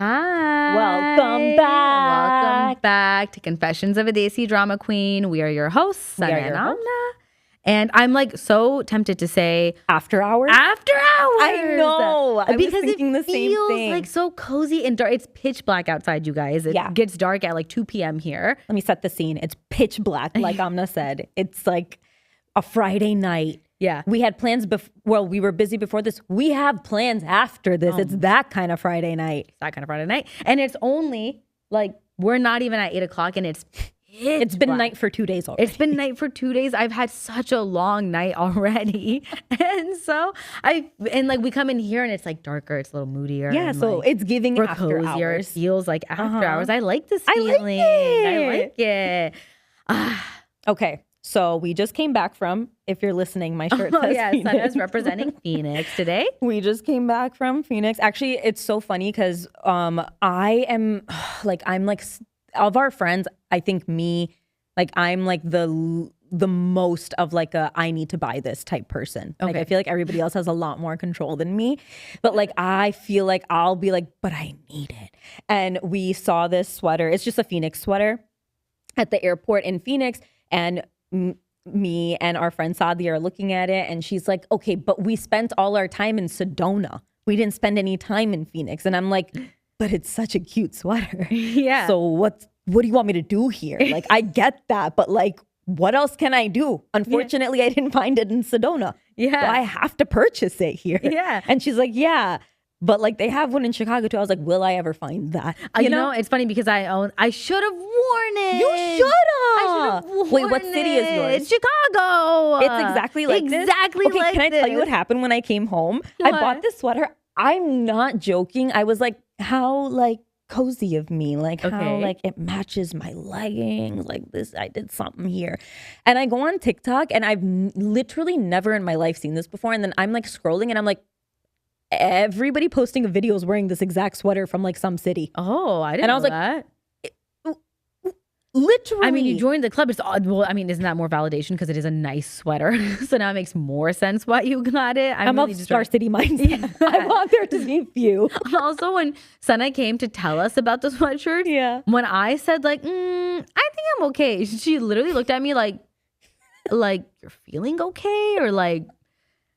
Hi. Welcome back. Welcome back to Confessions of a Desi Drama Queen. We are your hosts, Sana and Amna. And I'm like so tempted to say After hours. after hours. I know. I because was thinking it the same feels thing. like so cozy and dark. It's pitch black outside, you guys. It gets dark at like 2 p.m. here. Let me set the scene. It's pitch black, like Amna said. It's like a Friday night. Yeah. We had plans well, we were busy before this. We have plans after this. It's that kind of Friday night. That kind of Friday night. And it's only like, we're not even at 8 o'clock and it's been night for 2 days already. It's been night for 2 days. I've had such a long night already. And so we come in here and it's like darker. It's a little moodier. Yeah, so it's giving after cozier. hours. It feels like after hours. I like this I feeling. like it. Okay. So we just came back from, if you're listening, my shirt says Phoenix. Sana's representing Phoenix today. We just came back from Phoenix. Actually, it's so funny because I'm of our friends, I think I'm like the most of like a I need to buy this type person. Like I feel like everybody else has a lot more control than me. But like I feel like I'll be like, but I need it. And we saw this sweater. It's just a Phoenix sweater at the airport in Phoenix. And me and our friend Sadia are looking at it and she's like, okay, but we spent all our time in Sedona. We didn't spend any time in Phoenix. And I'm like, but it's such a cute sweater. Yeah. So what do you want me to do here? Like, I get that, but like, what else can I do? Unfortunately, I didn't find it in Sedona. Yeah. So I have to purchase it here. Yeah. And she's like, yeah. But like they have one in Chicago too. I was like, will I ever find that? You know, it's funny because I should have worn it. You should have. Wait, what city is yours? It's Chicago. It's exactly like this. Exactly okay, like can I this. tell you what happened when I came home? I bought this sweater. I'm not joking. I was like, how like cozy of me. Like how like it matches my leggings. Like this, I did something here. And I go on TikTok and I've literally never in my life seen this before. And then I'm like scrolling and I'm like, everybody posting videos wearing this exact sweater from like some city. Oh, I didn't know that. Literally. I mean, you joined the club. It's odd. Well, I mean, isn't that more validation because it is a nice sweater? So now it makes more sense why you got it. I'm really of Star City mindset. I want there to be few. Also, when Sana came to tell us about the sweatshirt, when I said like, I think I'm okay, she literally looked at me like you're feeling okay, or like.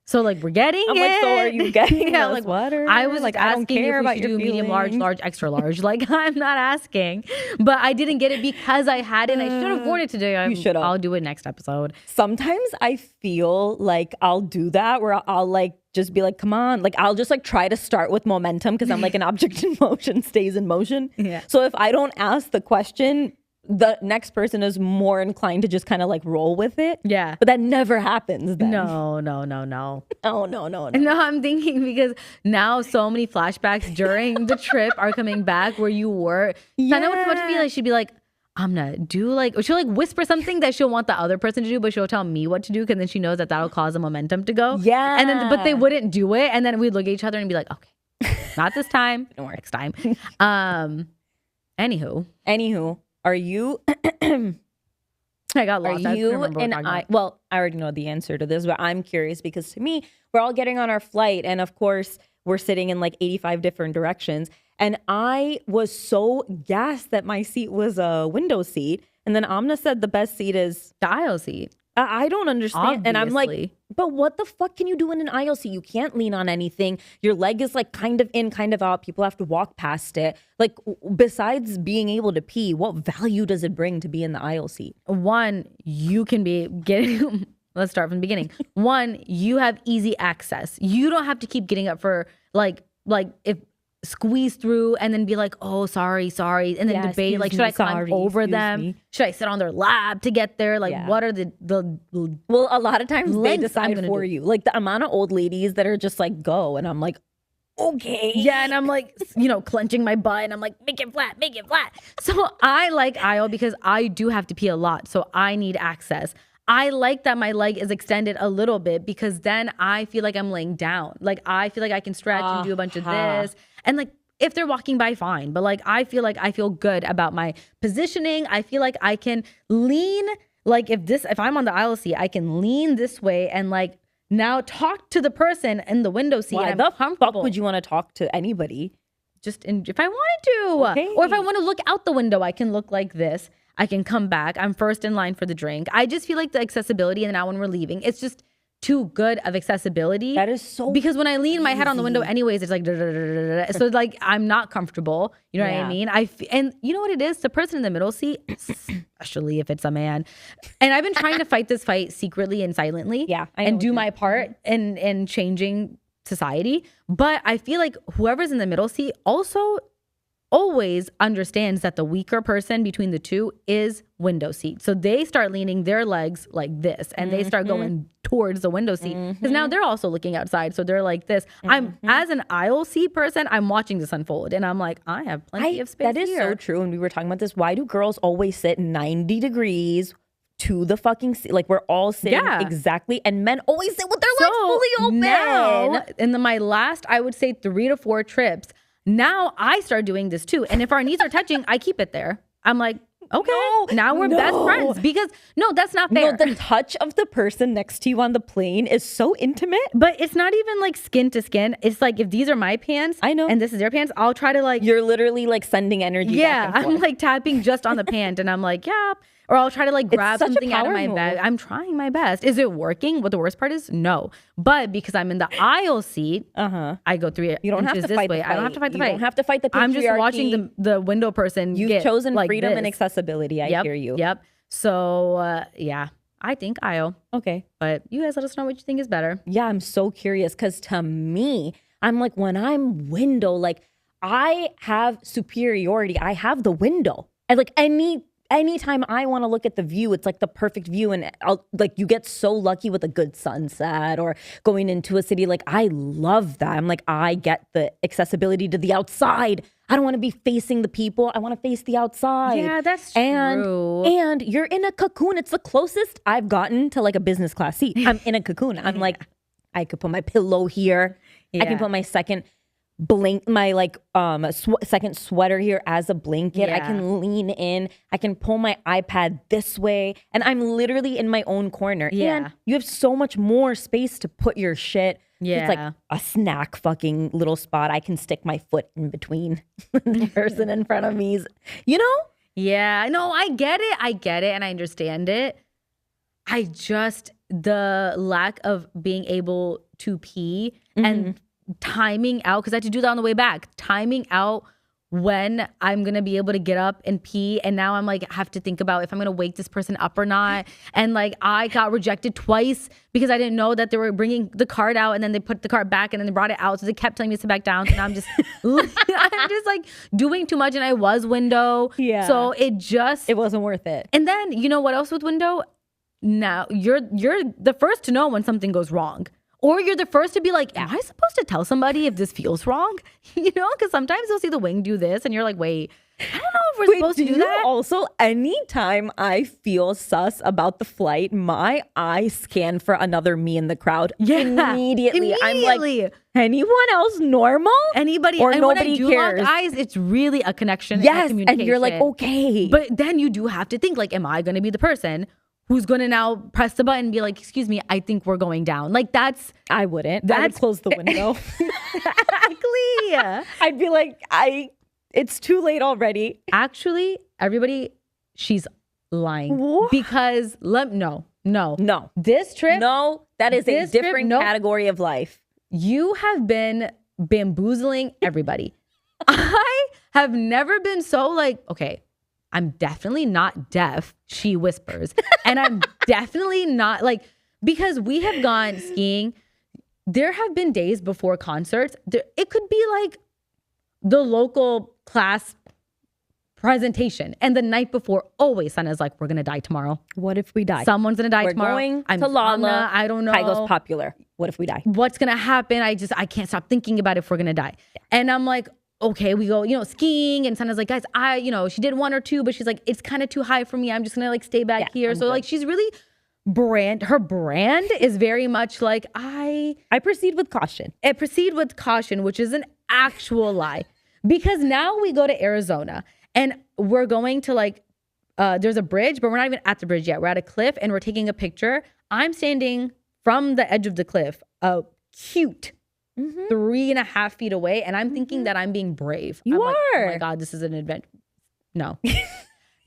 So like we're getting I'm it. Like, so are you getting yeah, the like sweater? I was like asking I don't care if we about should your do medium, feelings. large, extra large. Like I'm not asking, but I didn't get it because I had it. And I should have worn it today. You should have. I'll do it next episode. Sometimes I feel like I'll do that where I'll like just be like, come on. Like I'll just like try to start with momentum because I'm like an object in motion stays in motion. Yeah. So if I don't ask the question, the next person is more inclined to just kind of like roll with it. Yeah. But that never happens then. No. Oh, no. No, I'm thinking because now so many flashbacks during the trip are coming back where you were. Yeah. Sana would be like, she'd be like, Amna, do like, or she'll like whisper something that she'll want the other person to do, but she'll tell me what to do because then she knows that that'll cause the momentum to go. Yeah. And then, but they wouldn't do it. And then we'd look at each other and be like, okay, not this time, next time. Anywho. Are you? I got lost. Are you and I? Well, I already know the answer to this, but I'm curious because to me, we're all getting on our flight, and of course, we're sitting in like 85 different directions. And I was so gassed that my seat was a window seat, and then Amna said the best seat is the aisle seat. I don't understand. Obviously. And I'm like, but what the fuck can you do in an aisle seat? You can't lean on anything. Your leg is like kind of in, kind of out. People have to walk past it. Like besides being able to pee, what value does it bring to be in the aisle seat? One, you can be getting, let's start from the beginning. One, you have easy access. You don't have to keep getting up for like if squeeze through and then be like, oh, sorry. And then debate, like, should I climb over them? Should I sit on their lap to get there? Like, what are the well, a lot of times they decide for do. you. Like the amount of old ladies that are just like, go. And I'm like, okay. Yeah, and I'm like, clenching my butt and I'm like, make it flat. So I like aisle because I do have to pee a lot. So I need access. I like that my leg is extended a little bit because then I feel like I'm laying down. Like I feel like I can stretch and do a bunch of this. And like if they're walking by, fine. But like I feel good about my positioning. I feel like I can lean. Like if I'm on the aisle seat, I can lean this way and like now talk to the person in the window seat. Why the fuck would you want to talk to anybody? if I wanted to, Okay. or if I want to look out the window, I can look like this. I can come back. I'm first in line for the drink. I just feel like the accessibility, and now when we're leaving, it's just too good of accessibility. That is so because when I lean my head on the window, anyways, it's like so like I'm not comfortable. You know what I mean? And you know what it is? The person in the middle seat, especially if it's a man, and I've been trying to fight this fight secretly and silently, and do my part in changing society. But I feel like whoever's in the middle seat also always understands that the weaker person between the two is window seat. So they start leaning their legs like this, and they start going towards the window seat because now they're also looking outside. So they're like this. I'm as an aisle seat person, I'm watching this unfold, and I'm like, I have plenty of space. That is so true. And we were talking about this. Why do girls always sit 90 degrees to the fucking seat? Like we're all sitting exactly, and men always sit with their legs fully open. Now, in my last, I would say 3 to 4 trips, now I start doing this too. And if our knees are touching, I keep it there. I'm like, okay, now we're best friends. Because that's not fair. No, the touch of the person next to you on the plane is so intimate. But it's not even like skin to skin. It's like if these are my pants, I know, and this is their pants, I'll try to like. You're literally like sending energy. Yeah, back and forth. I'm like tapping just on the pant, and I'm like, yeah. Or I'll try to like grab something out of my bag. I'm trying my best. Is it working? What the worst part is? No. But because I'm in the aisle seat, I go 3 you don't inches have to this fight way. The fight. I don't have to fight the fight. You don't have to fight the patriarchy. I'm just watching the window person. You've chosen like freedom this. and accessibility. I hear you. Yep. So yeah, I think aisle. Okay. But you guys let us know what you think is better. Yeah, I'm so curious because to me, I'm like, when I'm window, like I have superiority. I have the window. I like anytime I want to look at the view, it's like the perfect view. And like you get so lucky with a good sunset or going into a city. Like I love that. I'm like, I get the accessibility to the outside. I don't want to be facing the people. I want to face the outside. Yeah, that's true. And you're in a cocoon. It's the closest I've gotten to like a business class seat. I'm in a cocoon. I'm like, I could put my pillow here. I can put my second second sweater here as a blanket. I can lean in. I can pull my iPad this way, and I'm literally in my own corner. And you have so much more space to put your shit. It's like a snack fucking little spot. I can stick my foot in between the person in front of me. You know? Yeah, no, I get it, and I understand it. I just, the lack of being able to pee and timing out, because I had to do that on the way back, timing out when I'm going to be able to get up and pee. And now I'm like, have to think about if I'm going to wake this person up or not. And like, I got rejected twice because I didn't know that they were bringing the card out, and then they put the card back, and then they brought it out. So they kept telling me to sit back down. So now I'm just, I'm just like doing too much, and I was window. Yeah. So it wasn't worth it. And then you know what else with window? Now you're the first to know when something goes wrong. Or you're the first to be like, am I supposed to tell somebody if this feels wrong? You know, because sometimes you'll see the wing do this and you're like, wait, I don't know if we're supposed to do that. Also, anytime I feel sus about the flight, my eyes scan for another me in the crowd. Immediately. I'm like, anyone else normal? Anybody? Or and nobody when I do cares. Lock eyes, it's really a connection. Yes, and communication. and you're like, okay. But then you do have to think like, am I going to be the person who's going to now press the button and be like, excuse me, I think we're going down. Like I wouldn't. I would close the window. Exactly. I'd be like, it's too late already. Actually, everybody, she's lying. What? Because no. This trip. No, that is a different category of life. You have been bamboozling everybody. I have never been so like, okay, I'm definitely not deaf, she whispers. And I'm definitely not like, because we have gone skiing. There have been days before concerts. It could be like the local class presentation. And the night before, always Sana's like, we're going to die tomorrow. What if we die? Someone's going to die tomorrow. We're going to Lala. I don't know. Kygo's popular. What if we die? What's going to happen? I can't stop thinking about if we're going to die. Yeah. And I'm like, okay, we go, skiing, and Sana's like, guys, she did 1 or 2, but she's like, it's kind of too high for me. I'm just gonna like stay back here. So good. Like, she's really her brand is very much like, I proceed with caution. I proceed with caution, which is an actual lie. Because now we go to Arizona, and we're going to like, there's a bridge, but we're not even at the bridge yet. We're at a cliff, and we're taking a picture. I'm standing from the edge of the cliff, a cute 3.5 feet away, and I'm thinking that I'm being brave. You I'm are. like, oh my God, this is an adventure. No.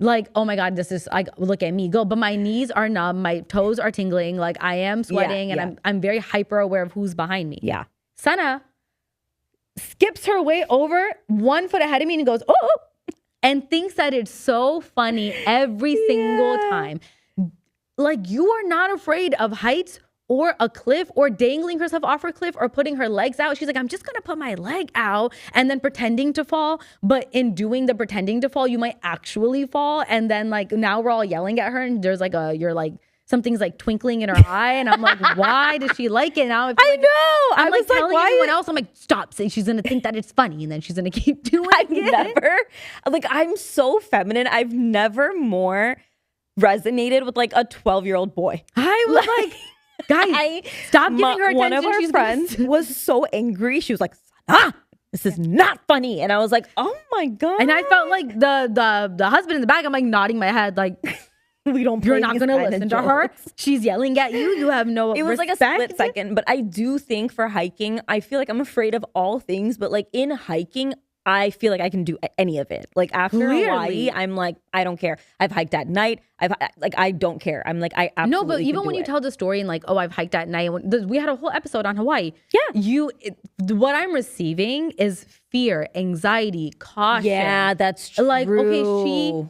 Like, oh my God, this is like, look at me go. But my knees are numb, my toes are tingling, like I am sweating, and I'm very hyper aware of who's behind me. Yeah. Sana skips her way over 1 foot ahead of me and goes, oh, and thinks that it's so funny every single time. Like, you are not afraid of heights or a cliff or dangling herself off a cliff or putting her legs out. She's like, I'm just going to put my leg out and then pretending to fall. But in doing the pretending to fall, you might actually fall. And then like now we're all yelling at her and there's like something's like twinkling in her eye. And I'm like, why does she like it now? I know. I'm like telling everyone else, I'm like, stop. She's going to think that it's funny. And then she's going to keep doing it. I'm so feminine. I've never more resonated with like a 12-year-old boy. I was like, guys, stop giving her attention. One of our friends was so angry. She was like, this is not funny. And I was like, oh my God. And I felt like the husband in the back, I'm like nodding my head like, you're not going to listen to her. She's yelling at you. You have no It was respect. like a split second. But I do think for hiking, I feel like I'm afraid of all things. But like in hiking, I feel like I can do any of it. Like after Hawaii, I'm like, I don't care. I've hiked at night. I don't care. I'm like, I absolutely No, but even when you tell the story and like, oh, I've hiked at night. We had a whole episode on Hawaii. Yeah. What I'm receiving is fear, anxiety, caution. Yeah, that's true. Like, okay,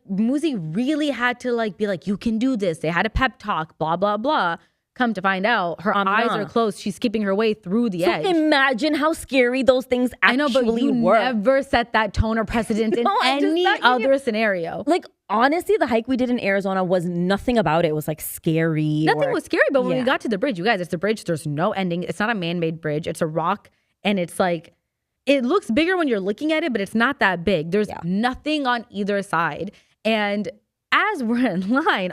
Muzi really had to like be like, you can do this. They had a pep talk, blah, blah, blah. Come to find out, her eyes are closed. She's skipping her way through the edge. Imagine how scary those things actually were. I know, but you never set that tone or precedent in any other scenario. Like, honestly, the hike we did in Arizona was nothing about it. It was like scary. Nothing was scary, but when we got to the bridge, you guys, it's a bridge. There's no ending. It's not a man-made bridge. It's a rock, and it's like, it looks bigger when you're looking at it, but it's not that big. There's nothing on either side. And as we're in line,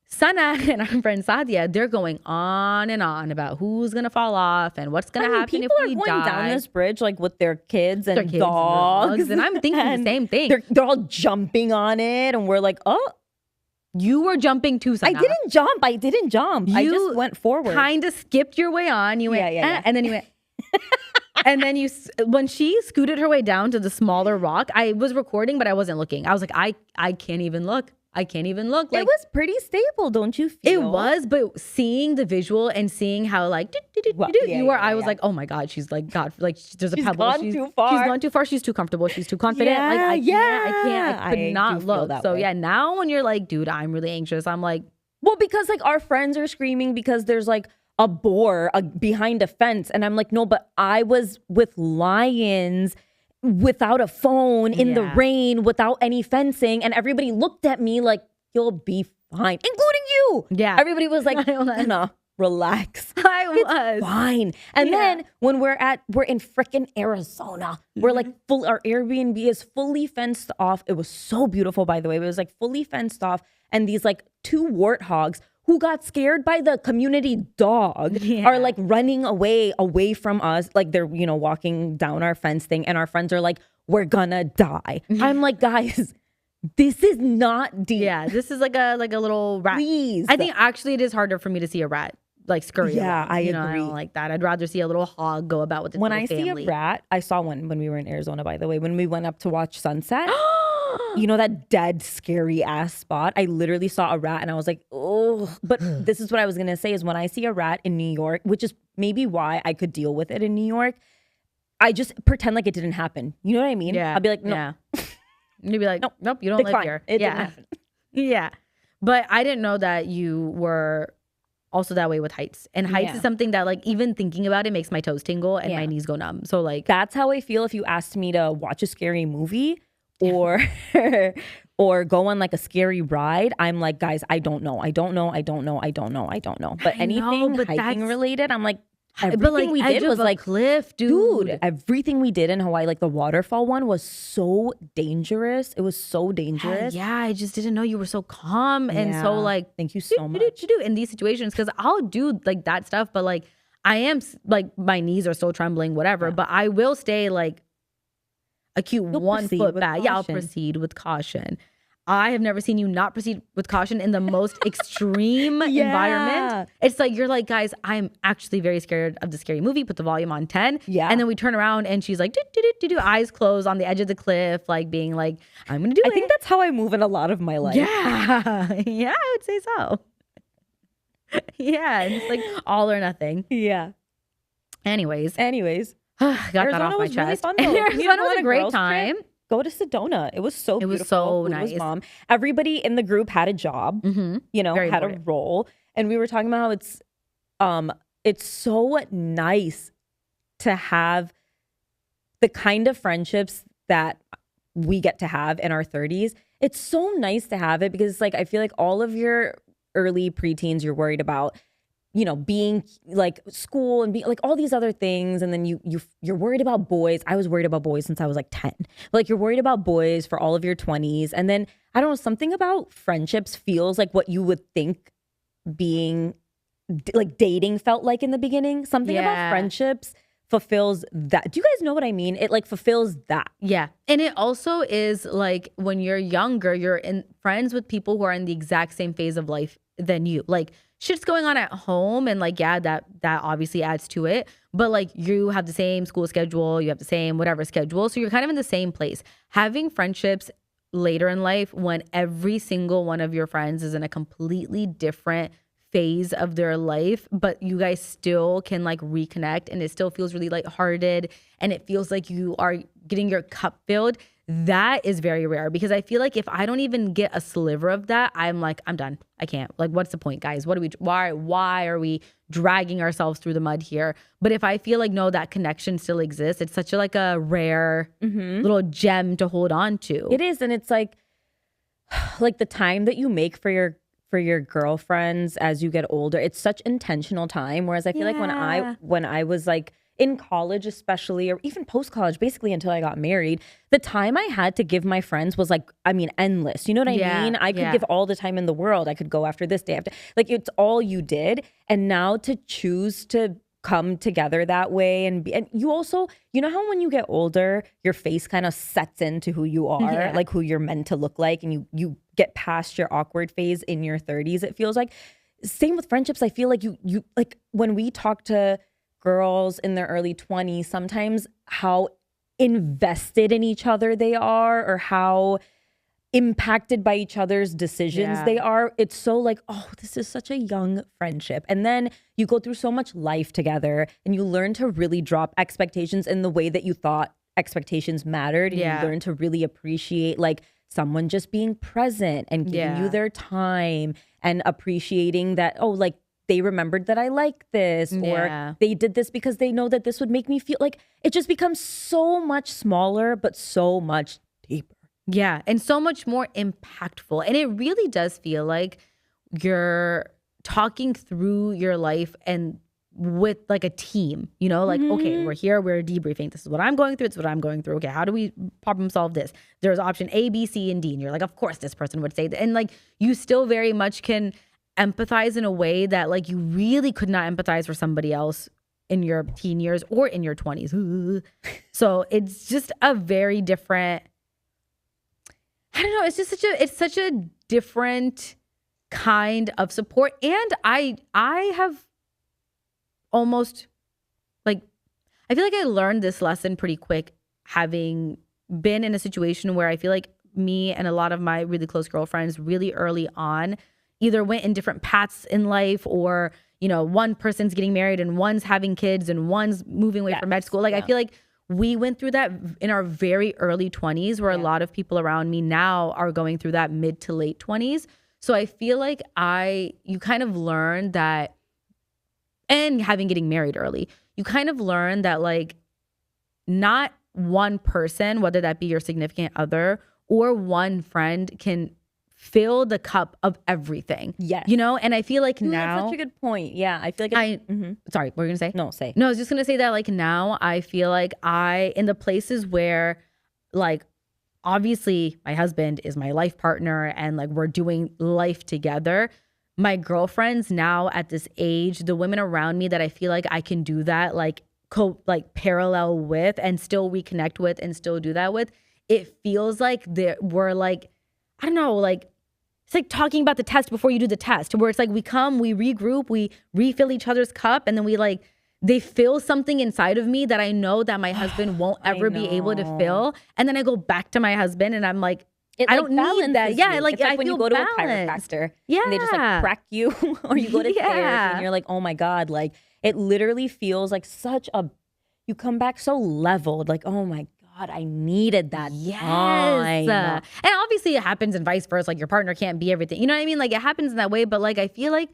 Sana and our friend Sadia, they're going on and on about who's gonna fall off and what's gonna happen if we die. People are going down this bridge like with their kids and dogs, and I'm thinking the same thing. They're all jumping on it, and we're like, oh. You were jumping too, Sana. I didn't jump. I just went forward. Kind of skipped your way on. You went, and then you went. And then when she scooted her way down to the smaller rock, I was recording, but I wasn't looking. I was like, I can't even look. I can't even look. Like, it was pretty stable, don't you feel? It was, but seeing the visual and seeing how like I was like, oh my God, she's like, God, like there's a pebble. She's gone too far. She's gone too far. She's too comfortable. She's too confident. I could not look. So yeah, now when you're like, dude, I'm really anxious. I'm like, well, because like our friends are screaming because there's like a boar behind a fence, and I'm like, no, but I was with lions without a phone in the rain, without any fencing, and everybody looked at me like, you'll be fine, including you. Yeah, everybody was like, no, relax. It's fine. And then when we're in frickin' Arizona, we're like our Airbnb is fully fenced off. It was so beautiful, by the way. It was like fully fenced off, and these like 2 warthogs who got scared by the community dog are like running away from us. Like they're, walking down our fence thing, and our friends are like, we're gonna die. I'm like, guys, this is not deep. Yeah, this is like a little rat. Please. I think actually it is harder for me to see a rat like scurry around. I agree. I don't like that. I'd rather see a little hog go about with its little family. When I see a rat, I saw one when we were in Arizona, by the way, when we went up to watch sunset. You know that dead, scary ass spot? I literally saw a rat and I was like, oh. But this is what I was going to say is when I see a rat in New York, which is maybe why I could deal with it in New York, I just pretend like it didn't happen. You know what I mean? Yeah. I'll be like, no. Yeah. You'd be like, nope, you don't live here. It didn't happen. Yeah. But I didn't know that you were also that way with heights. And heights is something that like even thinking about it makes my toes tingle and my knees go numb. So like. That's how I feel if you asked me to watch a scary movie or go on like a scary ride. I'm like, guys, I don't know. But anything hiking related, I'm like, everything we did was like cliff, dude. Everything we did in Hawaii, like the waterfall one, was so dangerous. It was so dangerous. Yeah, I just didn't know you were so calm and so like. Thank you so much. In these situations, because I'll do like that stuff, but like I am like my knees are still trembling, whatever. But I will stay like a cute 1 foot back. Yeah, I'll proceed with caution. I have never seen you not proceed with caution in the most extreme environment. It's like, you're like, guys, I'm actually very scared of the scary movie. Put the volume on 10. Yeah. And then we turn around and she's like, eyes closed on the edge of the cliff, like being like, I'm going to do it. I think that's how I move in a lot of my life. Yeah. Yeah, I would say so. Yeah. And it's like all or nothing. Yeah. Anyways. Got that Arizona off my was really chest. fun, though. Arizona was a great time. Go to Sedona. It was so beautiful. It was so Food nice. was bomb. Everybody in the group had a job, you know, Very had important. a role. And we were talking about how it's so nice to have the kind of friendships that we get to have in our 30s. It's so nice to have it because it's like, I feel like all of your early preteens, you're worried about, you know, being like school and be like all these other things. And then you're worried about boys. I was worried about boys since I was like 10. But like you're worried about boys for all of your 20s. And then I don't know, something about friendships feels like what you would think being like dating felt like in the beginning. Something about friendships fulfills that. Do you guys know what I mean? It like fulfills that. Yeah. And it also is like when you're younger, you're in friends with people who are in the exact same phase of life than you. Like shit's going on at home and like, yeah, that obviously adds to it. But like you have the same school schedule, you have the same whatever schedule. So you're kind of in the same place. Having friendships later in life when every single one of your friends is in a completely different phase of their life, but you guys still can like reconnect and it still feels really lighthearted and it feels like you are getting your cup filled. That is very rare because I feel like if I don't even get a sliver of that, I'm like, I'm done. I can't. Like, what's the point, guys? Why are we dragging ourselves through the mud here? But if I feel like, no, that connection still exists, it's such a rare little gem to hold on to. It is. And it's like the time that you make for your girlfriends as you get older, it's such intentional time. Whereas I feel like when I was like in college, especially, or even post-college, basically until I got married, the time I had to give my friends was like, I mean, endless. You know what I mean? I could give all the time in the world. I could go after this day after, like it's all you did. And now to choose to come together that way and you also, you know how when you get older, your face kind of sets into who you are, like who you're meant to look like, and you get past your awkward phase in your 30s, it feels like. Same with friendships. I feel like you like when we talk to girls in their early 20s, sometimes how invested in each other they are or how impacted by each other's decisions they are. It's so like, oh, this is such a young friendship. And then you go through so much life together and you learn to really drop expectations in the way that you thought expectations mattered. And you learn to really appreciate like someone just being present and giving you their time and appreciating that, oh, like they remembered that I like this or they did this because they know that this would make me feel like it just becomes so much smaller, but so much deeper. Yeah. And so much more impactful. And it really does feel like you're talking through your life and with like a team, you know, like, okay, we're here, we're debriefing. This is what I'm going through. It's what I'm going through. Okay, how do we problem solve this? There's option A, B, C, and D. And you're like, of course, this person would say that. And like, you still very much can empathize in a way that like you really could not empathize for somebody else in your teen years or in your 20s. So it's just a very different, I don't know, it's just such a different kind of support. And I have almost like, I feel like I learned this lesson pretty quick, having been in a situation where I feel like me and a lot of my really close girlfriends really early on either went in different paths in life, or, you know, one person's getting married and one's having kids and one's moving away from med school. Like, I feel like we went through that in our very early 20s, where a lot of people around me now are going through that mid to late 20s. So I feel like you kind of learn that, and getting married early, you kind of learn that like not one person, whether that be your significant other or one friend, can fill the cup of everything. Yes. You know? And I feel like now. That's such a good point. Yeah. I feel like sorry, what were you gonna say? No, say. No, I was just gonna say that like now I feel like in the places where like obviously my husband is my life partner and like we're doing life together. My girlfriends now at this age, the women around me that I feel like I can do that like parallel with and still reconnect with and still do that with, it feels like we're like I don't know, like, it's like talking about the test before you do the test, where it's like we come, we regroup, we refill each other's cup, and then we like, they fill something inside of me that I know that my husband won't ever be able to fill. And then I go back to my husband and I'm like, I don't need that. Yeah, you. like it's like I when feel you go to a balanced. chiropractor, Yeah, and they just like crack you, or you go to therapy, and you're like, oh my god, like it literally feels like you come back so leveled, like oh my god, I needed that. Yes, time. And obviously it happens and vice versa. Like your partner can't be everything. You know what I mean? Like it happens in that way. But like I feel like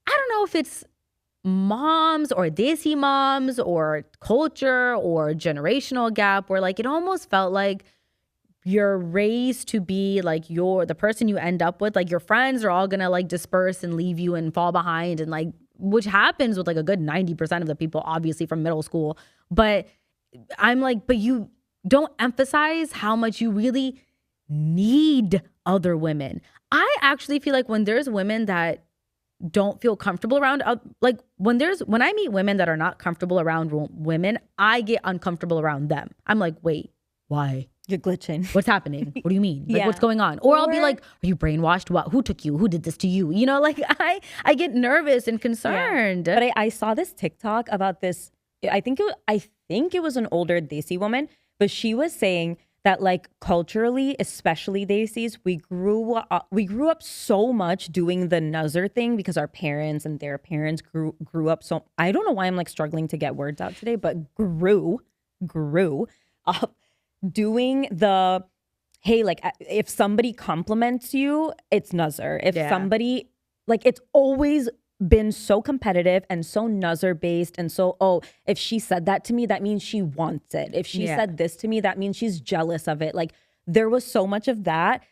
I don't know if it's moms or desi moms or culture or generational gap, where like it almost felt like you're raised to be like the person you end up with, like your friends are all gonna like disperse and leave you and fall behind, and like which happens with like a good 90% of the people obviously from middle school. But I'm like, but you don't emphasize how much you really need other women. I actually feel like when there's women that don't feel comfortable around, like when I meet women that are not comfortable around women, I get uncomfortable around them. I'm like, wait, why? You're glitching. What's happening? What do you mean? Like, what's going on? Or I'll be like, are you brainwashed? What? Who took you? Who did this to you? You know, like I get nervous and concerned. Yeah. But I saw this TikTok about this. I think it was an older Desi woman, but she was saying that like culturally, especially Desis, we grew up so much doing the Nazar thing because our parents and their parents grew up. So I don't know why I'm like struggling to get words out today, but grew up doing the, hey, like if somebody compliments you, it's Nazar. If somebody, like it's always been so competitive and so Nazar based, and so, oh, if she said that to me, that means she wants it. If she said this to me, that means she's jealous of it. Like there was so much of that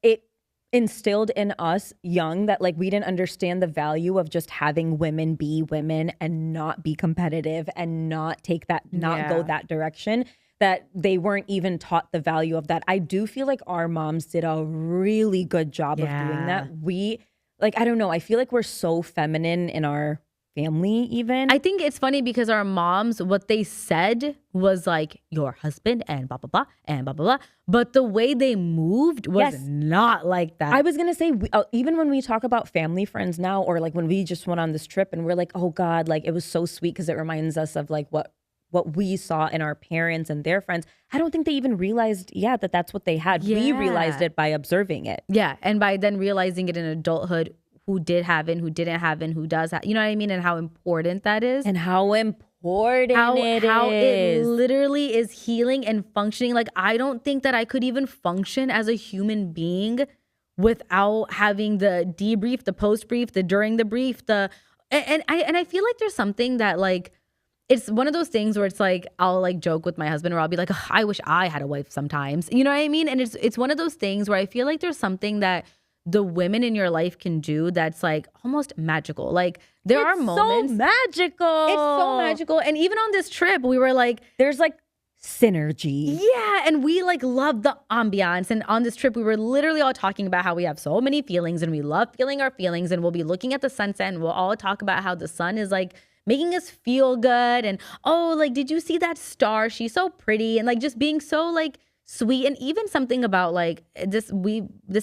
it instilled in us young that like we didn't understand the value of just having women be women and not be competitive and not take that, not go that direction, that they weren't even taught the value of that. I do feel like our moms did a really good job of doing that. Like, I don't know. I feel like we're so feminine in our family even. I think it's funny because our moms, what they said was like, your husband and blah, blah, blah, and blah, blah, blah. But the way they moved was not like that. I was going to say, even when we talk about family friends now, or like when we just went on this trip and we're like, oh God, like it was so sweet because it reminds us of like what we saw in our parents and their friends. I don't think they even realized, that that's what they had. We realized it by observing it. Yeah, and by then realizing it in adulthood, who did have it, who didn't have it, who does have, you know what I mean? And how important that is. And how important how it literally is healing and functioning. Like, I don't think that I could even function as a human being without having the debrief, the post brief, the during the brief, and I feel like there's something that like, it's one of those things where it's like, I'll like joke with my husband, or I'll be like, I wish I had a wife sometimes. You know what I mean? And it's one of those things where I feel like there's something that the women in your life can do that's like almost magical. Like there are moments. So magical. It's so magical. And even on this trip, we were like, there's like synergy. Yeah. And we like love the ambiance. And on this trip, we were literally all talking about how we have so many feelings and we love feeling our feelings. And we'll be looking at the sunset and we'll all talk about how the sun is like making us feel good. And, oh, like, did you see that star? She's so pretty. And like just being so like sweet. And even something about like this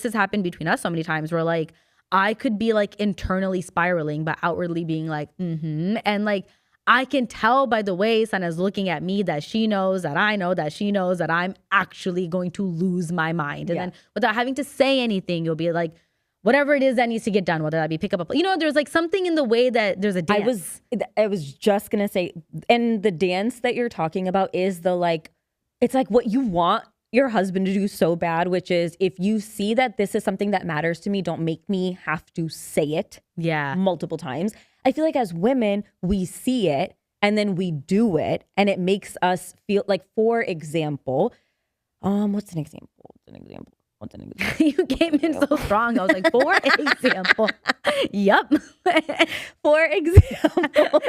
has happened between us so many times where like I could be like internally spiraling, but outwardly being like, and like I can tell by the way Sana's looking at me that she knows that I know that she knows that I'm actually going to lose my mind. And then without having to say anything, you'll be like, whatever it is that needs to get done, whether that be pick up there's like something in the way that there's a dance. I was just gonna say, and the dance that you're talking about is the like, it's like what you want your husband to do so bad, which is if you see that this is something that matters to me, don't make me have to say it multiple times. I feel like as women, we see it and then we do it and it makes us feel like, for example, what's an example? You came in so strong. I was like, for example. Yep. For example,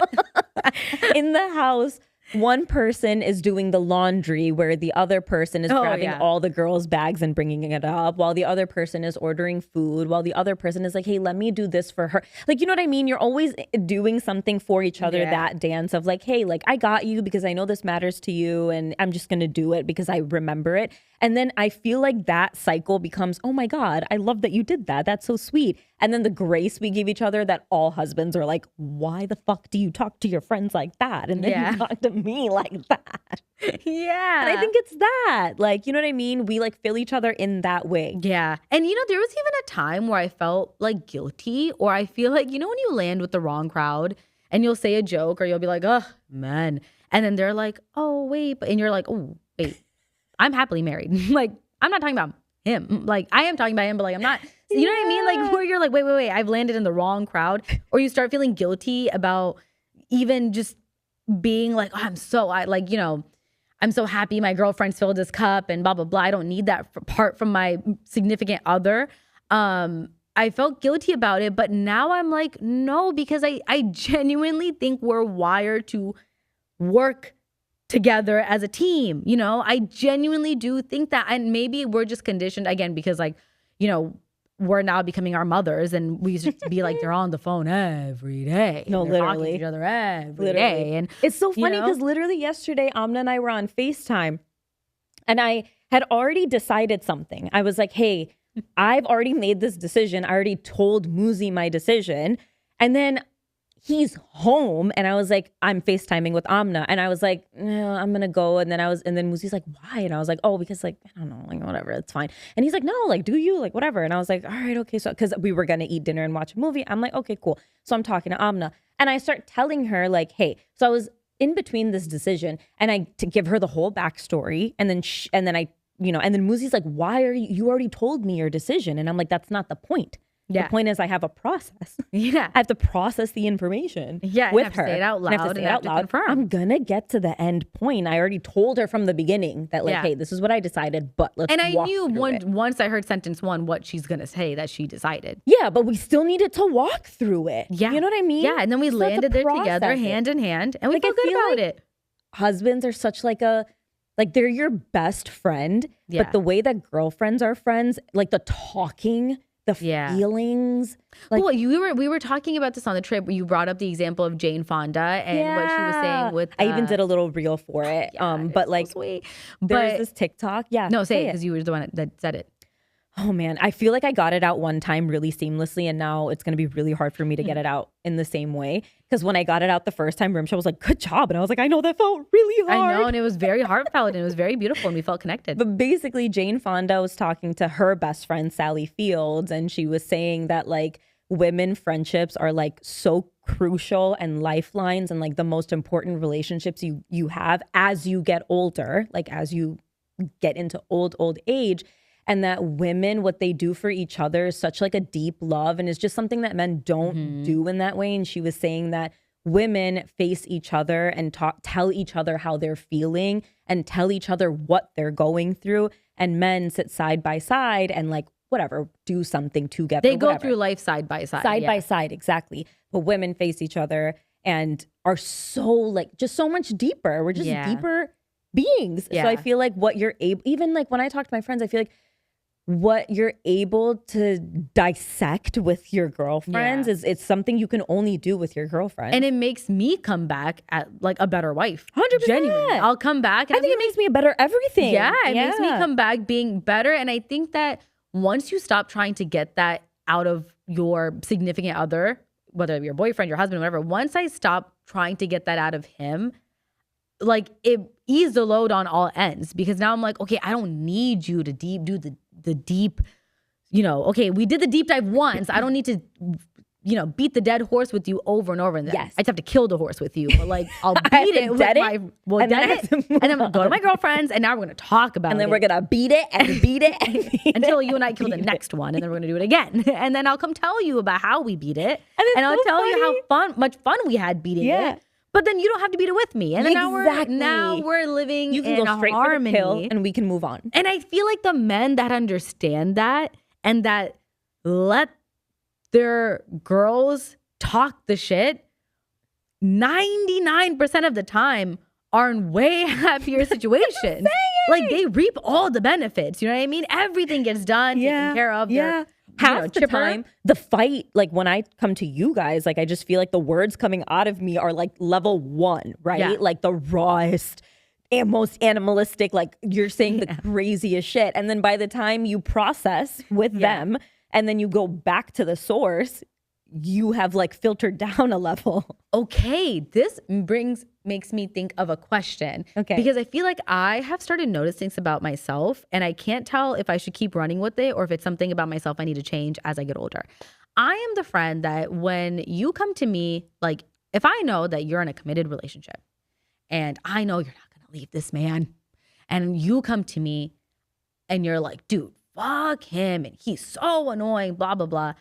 in the house, one person is doing the laundry where the other person is grabbing all the girls' bags and bringing it up, while the other person is ordering food, while the other person is like, hey, let me do this for her. Like, you know what I mean? You're always doing something for each other, that dance of like, hey, like I got you because I know this matters to you and I'm just going to do it because I remember it. And then I feel like that cycle becomes, oh my God, I love that you did that. That's so sweet. And then the grace we give each other that all husbands are like, why the fuck do you talk to your friends like that? And then you talk to me like that. Yeah. And I think it's that. Like, you know what I mean? We like feel each other in that way. Yeah. And you know, there was even a time where I felt like guilty, or I feel like, you know, when you land with the wrong crowd and you'll say a joke or you'll be like, oh, man. And then they're like, oh, wait. And you're like, oh, wait. I'm happily married. Like, I'm not talking about him. Like, I am talking about him, but like, I'm not. You know what I mean? Like, where you're like, wait. I've landed in the wrong crowd. Or you start feeling guilty about even just being like, oh, I'm so happy my girlfriend's filled this cup and blah, blah, blah. I don't need that part from my significant other. I felt guilty about it. But now I'm like, no, because I genuinely think we're wired to work together as a team. You know, I genuinely do think that. And maybe we're just conditioned again because like, you know, we're now becoming our mothers and we used to be like, they're on the phone every day. No, they're literally. talking to each other every day. And it's so funny because literally yesterday, Amna and I were on FaceTime and I had already decided something. I was like, hey, I've already made this decision. I already told Muzi my decision. And then he's home and I was like, I'm FaceTiming with Amna. And I was like, no, I'm going to go. And then Muzi's like, why? And I was like, oh, because like, I don't know, like whatever, it's fine. And he's like, no, like, do you? Like, whatever. And I was like, all right, okay. So, cause we were going to eat dinner and watch a movie. I'm like, okay, cool. So I'm talking to Amna and I start telling her like, hey, so I was in between this decision and to give her the whole backstory. And then, and then Muzi's like, why are you already told me your decision? And I'm like, that's not the point. Yeah. The point is I have a process. Yeah. I have to process the information with her. Say it out loud. I have to say it out loud. Confirm. I'm going to get to the end point. I already told her from the beginning that like, hey, this is what I decided, but let's walk through it. And I knew once I heard sentence one, what she's going to say that she decided. Yeah, but we still needed to walk through it. Yeah. You know what I mean? Yeah, and then we landed there together, hand in hand, and we feel good about it. Husbands are such like they're your best friend, but the way that girlfriends are friends, like the talking, the feelings. Like, well, we were talking about this on the trip where you brought up the example of Jane Fonda and what she was saying with I even did a little reel for it. But like so sweet. There's this TikTok. Yeah. No, say it because you were the one that said it. Oh man, I feel like I got it out one time really seamlessly and now it's going to be really hard for me to get it out in the same way. Because when I got it out the first time, Rimsha was like, good job. And I was like, I know that felt really hard. I know, and it was very heartfelt and it was very beautiful and we felt connected. But basically Jane Fonda was talking to her best friend, Sally Fields, and she was saying that like women friendships are like so crucial and lifelines and like the most important relationships you have as you get older, like as you get into old age. And that women, what they do for each other is such like a deep love and it's just something that men don't do in that way. And she was saying that women face each other and tell each other how they're feeling and tell each other what they're going through. And men sit side by side and like, whatever, do something together. They go through life side by side. Side by side, exactly. But women face each other and are so like, just so much deeper. We're just deeper beings. So I feel like what you're able, even like when I talk to my friends, I feel like what you're able to dissect with your girlfriends is it's something you can only do with your girlfriend. And it makes me come back at like a better wife. 100%. Genuinely. I'll come back. And I think it makes me a better everything. Yeah, it makes me come back being better. And I think that once you stop trying to get that out of your significant other, whether it be your boyfriend, your husband, whatever, once I stop trying to get that out of him, like it eased the load on all ends because now I'm like, okay, I don't need you to do the deep, okay, we did the deep dive once. I don't need to, beat the dead horse with you over and over. And then I just have to kill the horse with you. But like, I'll beat it with and then go to my girlfriends and now we're going to talk about it. And then we're going to beat it and beat it and beat until you and I kill the next one. And then we're going to do it again. And then I'll come tell you about how we beat it. And I'll tell you how much fun we had beating it. But then you don't have to beat it with me. And then now we're living you can in go straight harmony. For the kill and we can move on. And I feel like the men that understand that and that let their girls talk the shit, 99% of the time are in way happier situations. Like they reap all the benefits. You know what I mean? Everything gets done, taken care of. Yeah. Half the time, the fight, like when I come to you guys, like I just feel like the words coming out of me are like level 1, right? Yeah. Like the rawest and most animalistic, like you're saying the craziest shit. And then by the time you process with them and then you go back to the source, you have like filtered down a level. Okay, this makes me think of a question. Okay. Because I feel like I have started noticing things about myself and I can't tell if I should keep running with it or if it's something about myself I need to change as I get older. I am the friend that when you come to me, like if I know that you're in a committed relationship and I know you're not going to leave this man and you come to me and you're like, dude, fuck him and he's so annoying, blah, blah, blah.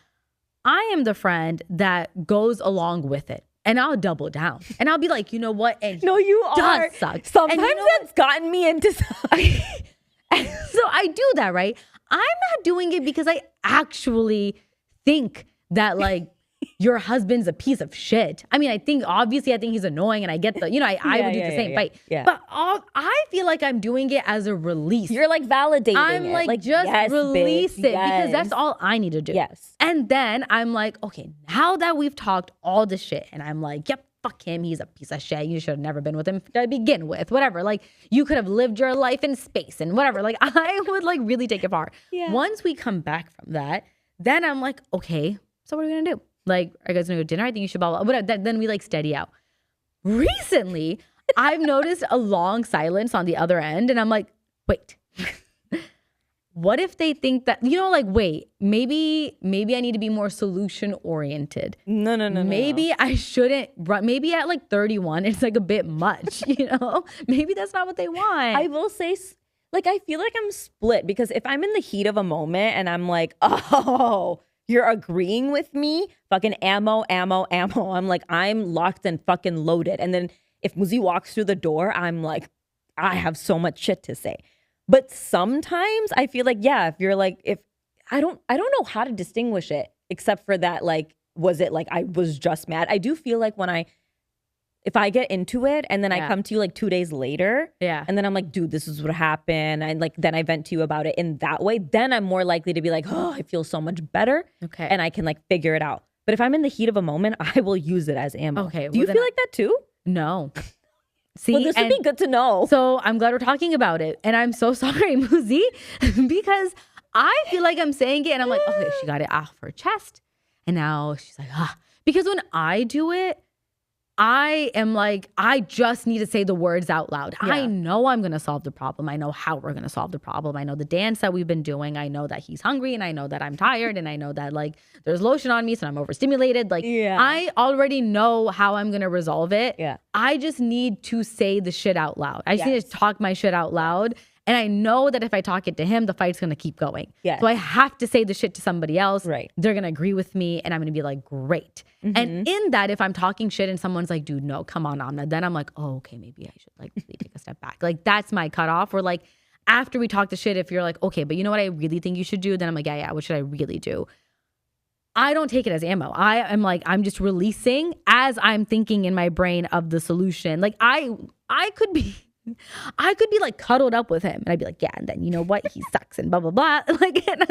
I am the friend that goes along with it. And I'll double down. And I'll be like, you know what? And no, you does suck. Sometimes that's gotten me into something. So I do that, right? I'm not doing it because I actually think that like your husband's a piece of shit. I mean, I think he's annoying and I get the, you know, I would do the same fight. Yeah. But I feel like I'm doing it as a release. You're like validating I'm it. like just yes, release bitch, it because that's all I need to do. Yes. And then I'm like, okay, now that we've talked all this shit and I'm like, yep, fuck him. He's a piece of shit. You should have never been with him to begin with. Whatever. Like you could have lived your life in space and whatever. Like I would like really take it far. Yeah. Once we come back from that, then I'm like, okay, so what are we going to do? Like, are you guys gonna go to dinner? I think you should blah, blah, blah. Then we like steady out. Recently, I've noticed a long silence on the other end. And I'm like, wait, what if they think that, you know, like, wait, maybe I need to be more solution oriented. No. Maybe I shouldn't run. Maybe at like 31, it's like a bit much, you know? Maybe that's not what they want. I will say, like, I feel like I'm split because if I'm in the heat of a moment and I'm like, oh, you're agreeing with me, fucking ammo. I'm like, I'm locked and fucking loaded. And then if Muzi walks through the door, I'm like, I have so much shit to say. But sometimes I feel like, yeah, if you're like, if I don't know how to distinguish it except for that, like, was it like I was just mad? I do feel like if I get into it and then I come to you like 2 days later, and then I'm like, dude, this is what happened. And like, then I vent to you about it in that way. Then I'm more likely to be like, oh, I feel so much better. Okay. And I can like figure it out. But if I'm in the heat of a moment, I will use it as ammo. Okay. Do you feel like that too? No. See, well, this would be good to know. So I'm glad we're talking about it. And I'm so sorry, Muzi, because I feel like I'm saying it and I'm like, okay, she got it off her chest. And now she's like, because when I do it, I am like, I just need to say the words out loud. Yeah. I know I'm going to solve the problem. I know how we're going to solve the problem. I know the dance that we've been doing. I know that he's hungry and I know that I'm tired and I know that like there's lotion on me so I'm overstimulated. Like I already know how I'm going to resolve it. Yeah. I just need to say the shit out loud. I just need to talk my shit out loud. And I know that if I talk it to him, the fight's going to keep going. So I have to say the shit to somebody else. Right. They're going to agree with me and I'm going to be like, great. Mm-hmm. And in that, if I'm talking shit and someone's like, dude, no, come on, Amna. Then I'm like, oh, okay, maybe I should like really take a step back. Like that's my cutoff. Or like after we talk the shit, if you're like, okay, but you know what I really think you should do? Then I'm like, yeah, what should I really do? I don't take it as ammo. I am like, I'm just releasing as I'm thinking in my brain of the solution. Like I could be like cuddled up with him and I'd be like, yeah, and then you know what? He sucks and blah, blah, blah. Like, and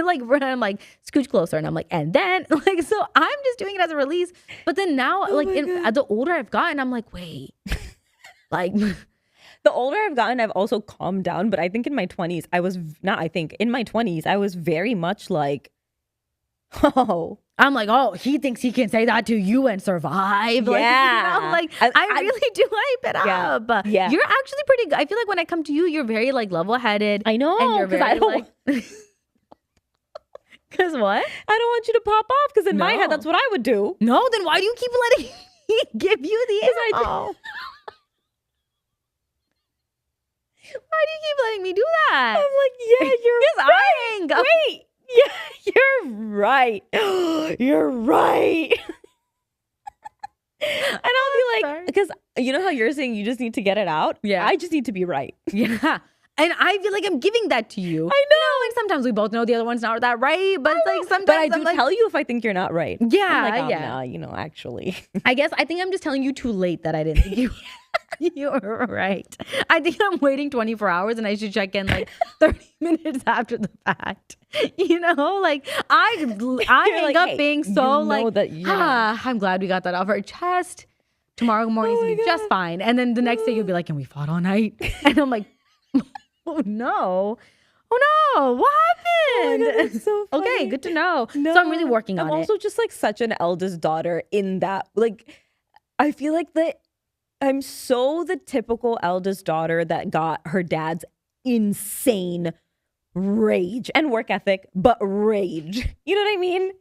I'm like, scooch closer. And I'm like, and then like, so I'm just doing it as a release. But then now, the older I've gotten, I'm like, wait, like the older I've gotten, I've also calmed down. But I think in my 20s, in my 20s, I was very much like, oh, I'm like, oh, he thinks he can say that to you and survive. Like, yeah. You know, like I really do hype it up. Yeah. You're actually pretty good. I feel like when I come to you, you're very like level-headed. I know. And you're very I don't, like... Because what? I don't want you to pop off because in my head, that's what I would do. No, then why do you keep letting me give you the ammo? Why do you keep letting me do that? I'm like, yeah, you're right. Wait. Yeah, you're right. You're right. And I'll be like, because you know how you're saying you just need to get it out? Yeah. I just need to be right. Yeah. And I feel like I'm giving that to you. I know. And sometimes we both know the other one's not that right. But it's like sometimes but I do tell you if I think you're not right. Yeah. I'm like, yeah. Nah, actually. I think I'm just telling you too late that I didn't think you You're right. I think I'm waiting 24 hours and I should check in like 30 minutes after the fact. You know, like I end like, up hey, being you so know like, that I'm glad we got that off our chest. Tomorrow morning's gonna be just fine. And then the next day you'll be like, and we fought all night. And I'm like, oh no. Oh no, what happened? Oh my God, that's so funny. Okay, good to know. No, So I'm really working on I'm it. also just like such an eldest daughter in that, like, I feel like I'm so the typical eldest daughter that got her dad's insane rage and work ethic, but rage. You know what I mean?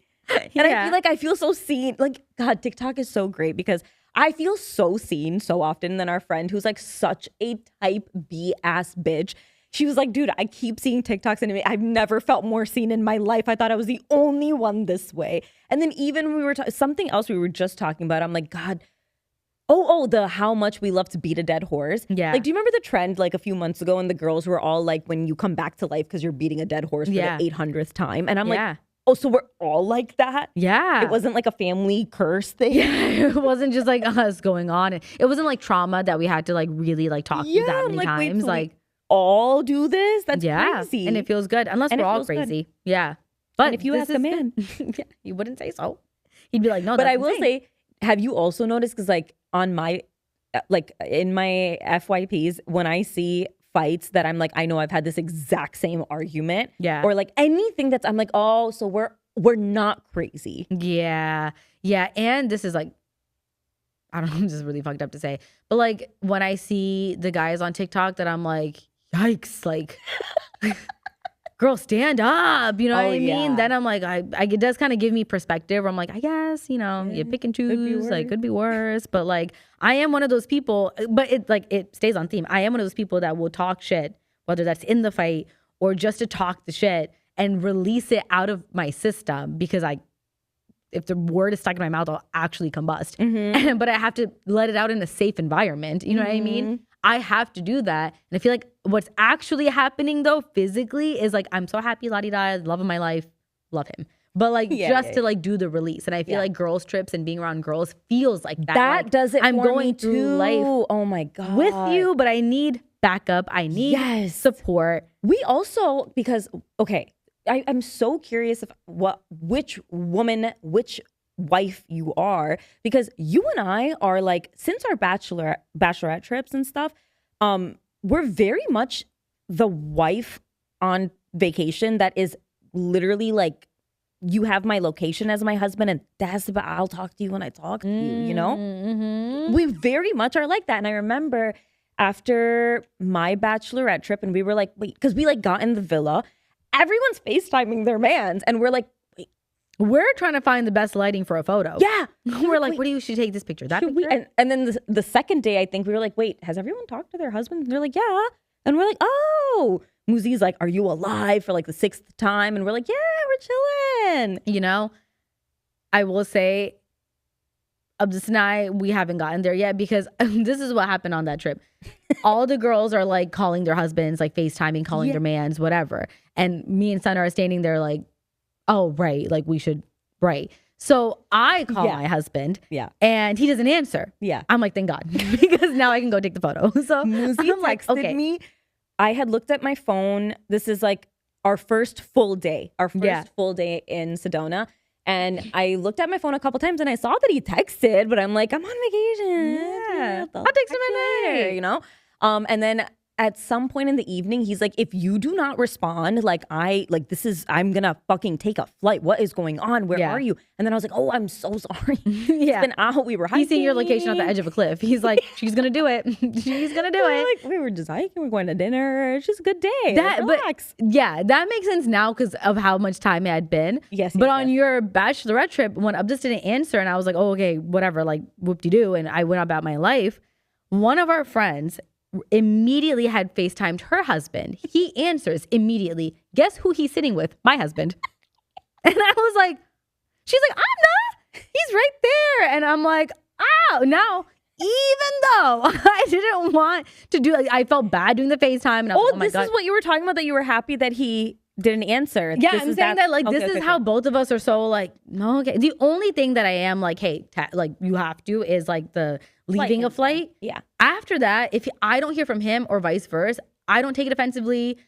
And I feel so seen. Like, God, TikTok is so great because I feel so seen so often than our friend who's like such a type B ass bitch. She was like, dude, I keep seeing TikToks and I've never felt more seen in my life. I thought I was the only one this way. And then even when we were something else we were just talking about, I'm like, God, the how much we love to beat a dead horse. Yeah. Like, do you remember the trend like a few months ago and the girls were all like, when you come back to life because you're beating a dead horse for the 800th time? And I'm like, oh, so we're all like that? Yeah. It wasn't like a family curse thing. Yeah, it wasn't just like us going on. It wasn't like trauma that we had to like really like talk through that many times. Wait, all do this? That's crazy. And it feels good. Unless we're all crazy. Good. Yeah. But and if you ask a man, he wouldn't say so. He'd be like, no, but I will say, have you also noticed, because like on my, like in my FYPs, when I see fights that I'm like, I know I've had this exact same argument. Yeah. Or like anything that's, I'm like, oh, so we're not crazy. Yeah. Yeah. And this is like, I don't know, this is really fucked up to say, but like when I see the guys on TikTok that I'm like, yikes, like, girl, stand up. You know what I mean? Then I'm like, it does kind of give me perspective where I'm like, I guess, you know, you pick and choose, could be worse. But like, I am one of those people, but it stays on theme. I am one of those people that will talk shit, whether that's in the fight or just to talk the shit and release it out of my system because if the word is stuck in my mouth, I'll actually combust. Mm-hmm. But I have to let it out in a safe environment. You know what I mean? I have to do that. And I feel like what's actually happening though, physically, is like, I'm so happy, la-di-da, love of my life, love him. But like to like do the release. And I feel like girls trips and being around girls feels like that. That like, does it I'm for going me through too. life Oh my God. with you, but I need backup. I need support. We also, because, okay, I'm so curious which wife you are, because you and I are like, since our bachelorette trips and stuff, we're very much the wife on vacation that is literally like, you have my location as my husband and that's about, I'll talk to you when I talk to you, you know? Mm-hmm. We very much are like that. And I remember after my bachelorette trip and we were like, wait, because we like got in the villa, everyone's FaceTiming their mans and we're like, wait, we're trying to find the best lighting for a photo. Yeah. We're like, what do you should take this picture? That picture? And then the second day, I think we were like, wait, has everyone talked to their husband? And they're like, yeah. And we're like, oh, Muzi's like, are you alive for like the 6th time? And we're like, yeah, we're chilling. You know, I will say, Abdus and I, we haven't gotten there yet because this is what happened on that trip. All the girls are like calling their husbands, like FaceTiming, calling their mans, whatever. And me and Sana are standing there like, oh, right, like we should, right. So I call my husband and he doesn't answer. Yeah. I'm like, thank God, because now I can go take the photo. So Muzi I'm like, texted me. I had looked at my phone. This is like our first full day in Sedona. And I looked at my phone a couple times and I saw that he texted, but I'm like, I'm on vacation. Yeah. I'll text him later, you know? And then at some point in the evening, he's like, if you do not respond, I'm gonna fucking take a flight. What is going on? Where are you? And then I was like, oh, I'm so sorry. It's been out. We were hiking. He's seeing your location at the edge of a cliff. He's like, she's gonna do it. She's gonna do it. Like, we were just hiking. We're going to dinner. It's just a good day. Relax. That makes sense now because of how much time it had been. But on your bachelorette trip, when Abdus didn't answer and I was like, oh, okay, whatever, like whoop-de-doo. And I went about my life. One of our friends immediately had FaceTimed her husband. He answers immediately. Guess who he's sitting with? My husband. And I was like, she's like, I'm not. He's right there. And I'm like, oh, now, even though I didn't want to do, like, I felt bad doing the FaceTime. And I was like, oh my God. This is what you were talking about, that you were happy that he didn't answer. Yeah, I'm saying that like this is how both of us are so like, no, okay. The only thing that I am like, hey, like you have to is like the leaving a flight. Yeah. After that, if I don't hear from him or vice versa, I don't take it offensively.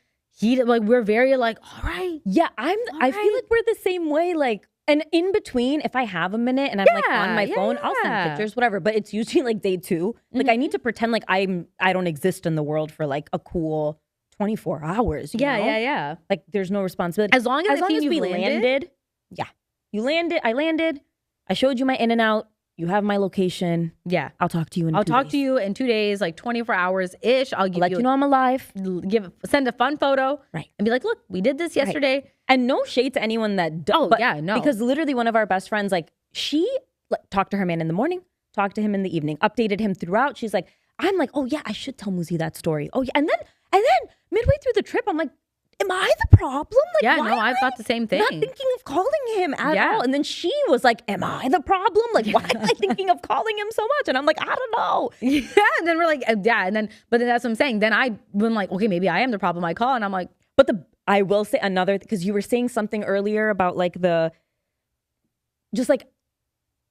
We're very like, all right. Yeah, I feel like we're the same way. Like, and in between, if I have a minute and I'm like on my phone, I'll send pictures, whatever. But it's usually like day 2. Like I need to pretend like I don't exist in the world for like a cool 24 hours. You know? Yeah. Like there's no responsibility. As long as we landed. Yeah. You landed. I landed. I showed you my in and out. You have my location. Yeah. I'll talk to you in 2 days. I'll talk to you in 2 days, like 24 hours ish. I'll let you know I'm alive. Send a fun photo. Right. And be like, look, we did this yesterday. Right. And no shade to anyone that does. No. Because literally one of our best friends, like she talked to her man in the morning, talked to him in the evening, updated him throughout. She's like, I'm like, oh yeah, I should tell Muzi that story. Oh yeah. And then midway through the trip, I'm like, am I the problem? Like, I thought the same thing. Not thinking of calling him at all. And then she was like, am I the problem? Like, why am I thinking of calling him so much? And I'm like, I don't know. Yeah. And then we're like, but then that's what I'm saying. Then I've been like, okay, maybe I am the problem. I call and I'm like, I will say another, because you were saying something earlier about like just like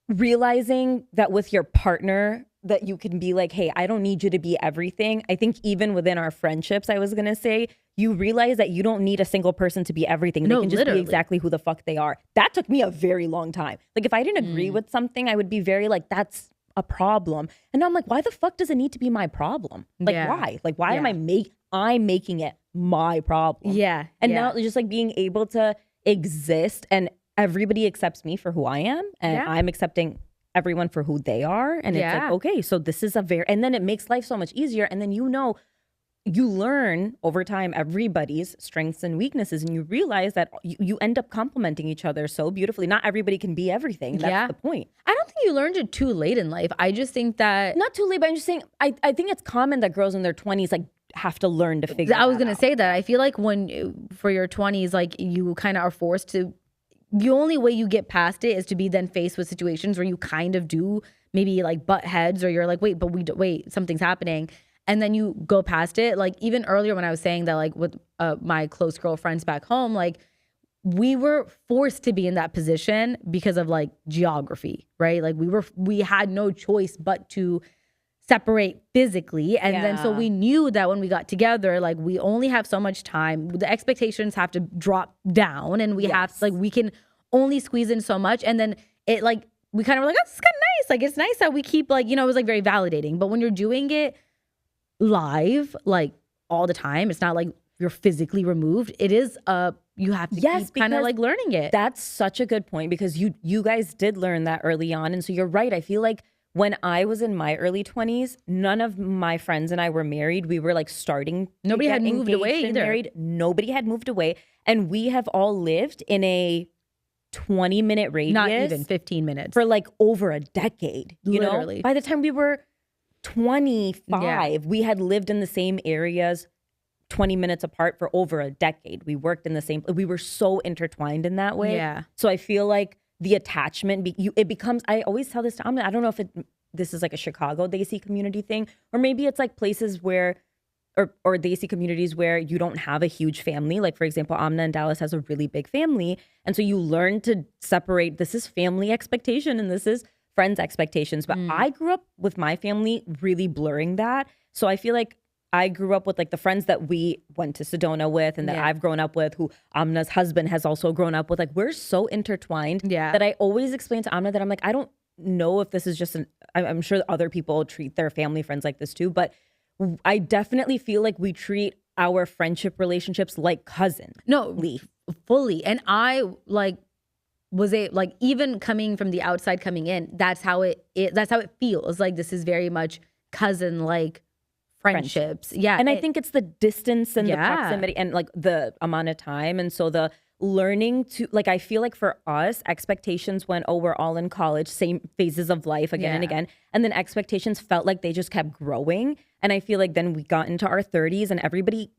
realizing that with your partner that you can be like, hey, I don't need you to be everything. I think even within our friendships, I was going to say, you realize that you don't need a single person to be everything. They can just be exactly who the fuck they are. That took me a very long time. Like if I didn't agree with something, I would be very like, that's a problem. And I'm like, why the fuck does it need to be my problem? Like why? Like why am I'm making it my problem? Yeah. And now just like being able to exist and everybody accepts me for who I am and I'm accepting everyone for who they are. And it's like, okay, so this is and then it makes life so much easier. And then you learn over time everybody's strengths and weaknesses, and you realize that you end up complementing each other so beautifully. Not everybody can be everything. That's the point. I don't think you learned it too late in life. I just think that not too late, but I'm just saying I think it's common that girls in their 20s like have to learn to figure I was gonna say that. I feel like for your 20s, like you kind of are forced to, the only way you get past it is to be then faced with situations where you kind of do maybe like butt heads, or you're like, wait, something's happening. And then you go past it. Like even earlier when I was saying that, like with my close girlfriends back home, like we were forced to be in that position because of like geography, right? Like we had no choice but to separate physically. And then so we knew that when we got together, like we only have so much time. The expectations have to drop down, and we have like we can only squeeze in so much. And then it like we kind of were like, oh, this is kind of nice. Like it's nice that we keep like, it was like very validating. But when you're doing it live like all the time, it's not like you're physically removed. It is you have to keep kind of like learning it. That's such a good point, because you guys did learn that early on. And so you're right. I feel like when I was in my early 20s, none of my friends and I were married. We were like starting. Nobody had moved away either. Married. Nobody had moved away. And we have all lived in a 20-minute radius. Not even 15 minutes. For like over a decade. Literally. Know? By the time we were 25, we had lived in the same areas 20 minutes apart for over a decade. We worked in the same, we were so intertwined in that way. Yeah. So I feel like the attachment, it becomes, I always tell this to Amna, I don't know if this is like a Chicago Desi community thing, or maybe it's like places where, or Desi communities where you don't have a huge family. Like for example, Amna in Dallas has a really big family. And so you learn to separate, this is family expectation and this is friends' expectations. But I grew up with my family really blurring that. So I feel like I grew up with like the friends that we went to Sedona with and that I've grown up with, who Amna's husband has also grown up with. Like we're so intertwined that I always explain to Amna that I'm like, I don't know if this is just I'm sure other people treat their family friends like this too, but I definitely feel like we treat our friendship relationships like cousins. No, fully. And I like was like even coming from the outside coming in, that's how it feels. Like this is very much cousin like friendships. Yeah. And I think it's the distance and the proximity and like the amount of time. And so the learning to, like, I feel like for us, expectations went, oh, we're all in college, same phases of life again and again. And then expectations felt like they just kept growing. And I feel like then we got into our 30s and everybody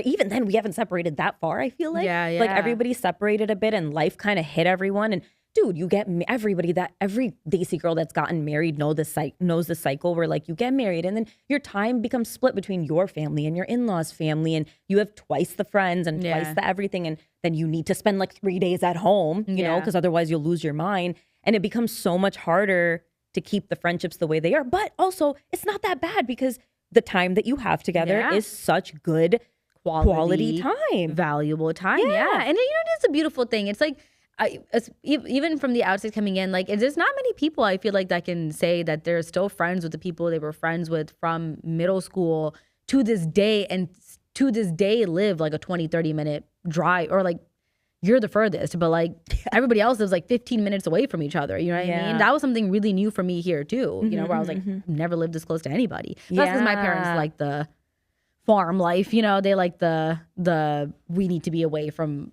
even then we haven't separated that far, I feel like. Like everybody separated a bit and life kind of hit everyone. And dude, you get every Desi girl that's gotten married knows the cycle where like you get married and then your time becomes split between your family and your in-laws family, and you have twice the friends and twice the everything, and then you need to spend like 3 days at home, you know, because otherwise you'll lose your mind, and it becomes so much harder to keep the friendships the way they are. But also, it's not that bad because the time that you have together is such good quality time, valuable time. Yeah. And you know, it's a beautiful thing. It's like, even from the outside coming in, like there's not many people I feel like that can say that they're still friends with the people they were friends with from middle school to this day, and to this day live like a 20-30 minute drive, or like you're the furthest, but like everybody else lives like 15 minutes away from each other. You know what I mean? That was something really new for me here too, you know, where I was like, never lived this close to anybody. That's because my parents like the farm life, you know, they like the we need to be away from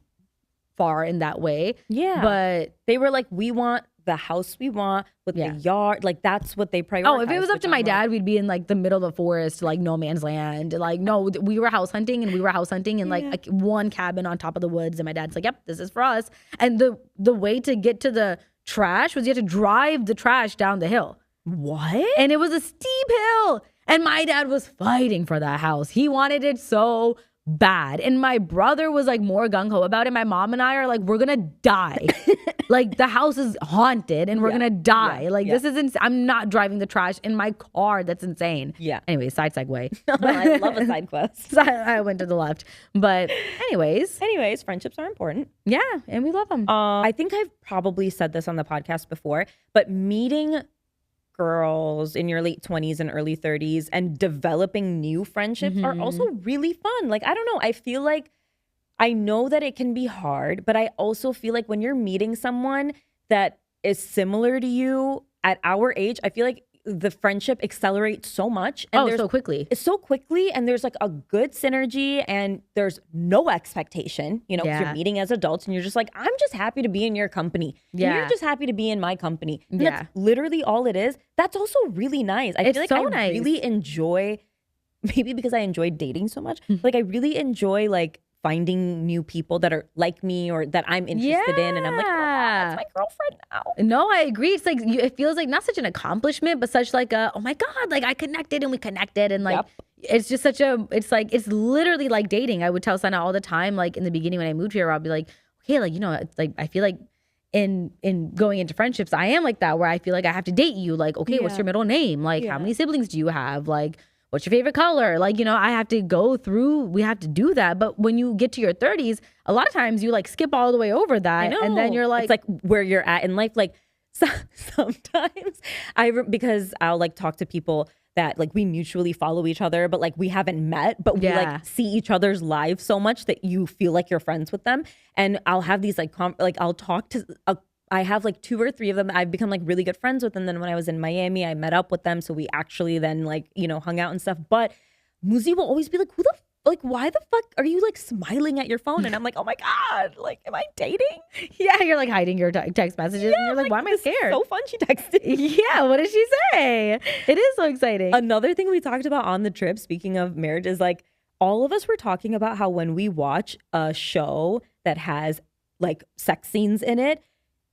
far in that way. Yeah. But they were like, we want the house we want with the yard. Like that's what they prioritized. Oh, if it was up to my dad, we'd be in like the middle of the forest, like no man's land. Like, no, we were house hunting in like one cabin on top of the woods. And my dad's like, yep, this is for us. And the way to get to the trash was you had to drive the trash down the hill. What? And it was a steep hill. And my dad was fighting for that house. He wanted it so bad. And my brother was like more gung-ho about it. My mom and I are like, we're gonna die. Like the house is haunted and we're gonna die. This is I'm not driving the trash in my car. That's insane. Yeah. Anyway, side segue. I love a side quest. So I went to the left. But anyways, friendships are important. Yeah, and we love them. I think I've probably said this on the podcast before, but meeting girls in your late 20s and early 30s and developing new friendships are also really fun. Like, I don't know. I feel like I know that it can be hard, but I also feel like when you're meeting someone that is similar to you at our age, I feel like the friendship accelerates so much. And so quickly. It's so quickly. And there's like a good synergy and there's no expectation, you know, because you're meeting as adults and you're just like, I'm just happy to be in your company. Yeah. And you're just happy to be in my company. And that's literally all it is. That's also really nice. I feel like I really enjoy, maybe because I enjoy dating so much, like I really enjoy like finding new people that are like me or that I'm interested in. And I'm like, oh my God, that's my girlfriend now. No, I agree. It's like, it feels like not such an accomplishment, but such like a, oh my God, like I connected and we connected. And like, it's just such a, it's like, it's literally like dating. I would tell Sana all the time, like in the beginning when I moved here, I'll be like, okay, like, you know, it's like, I feel like in going into friendships, I am like that, where I feel like I have to date you. Like, okay, what's your middle name? Like, how many siblings do you have? Like, what's your favorite color? Like, you know, I have to go through, we have to do that. But when you get to your 30s, a lot of times you like skip all the way over that. I know. And then you're like, it's like where you're at in life. Like sometimes because I'll like talk to people that like we mutually follow each other, but like we haven't met, but we like see each other's lives so much that you feel like you're friends with them. And I'll have these like, I'll talk to I have like 2 or 3 of them that I've become like really good friends with. And then when I was in Miami, I met up with them. So we actually then like, you know, hung out and stuff. But Muzi will always be like, why the fuck are you like smiling at your phone? And I'm like, oh my God, like, am I dating? Yeah, you're like hiding your text messages. And you're like, why am I scared? So fun, she texted. Yeah, what did she say? It is so exciting. Another thing we talked about on the trip, speaking of marriage, is like all of us were talking about how when we watch a show that has like sex scenes in it,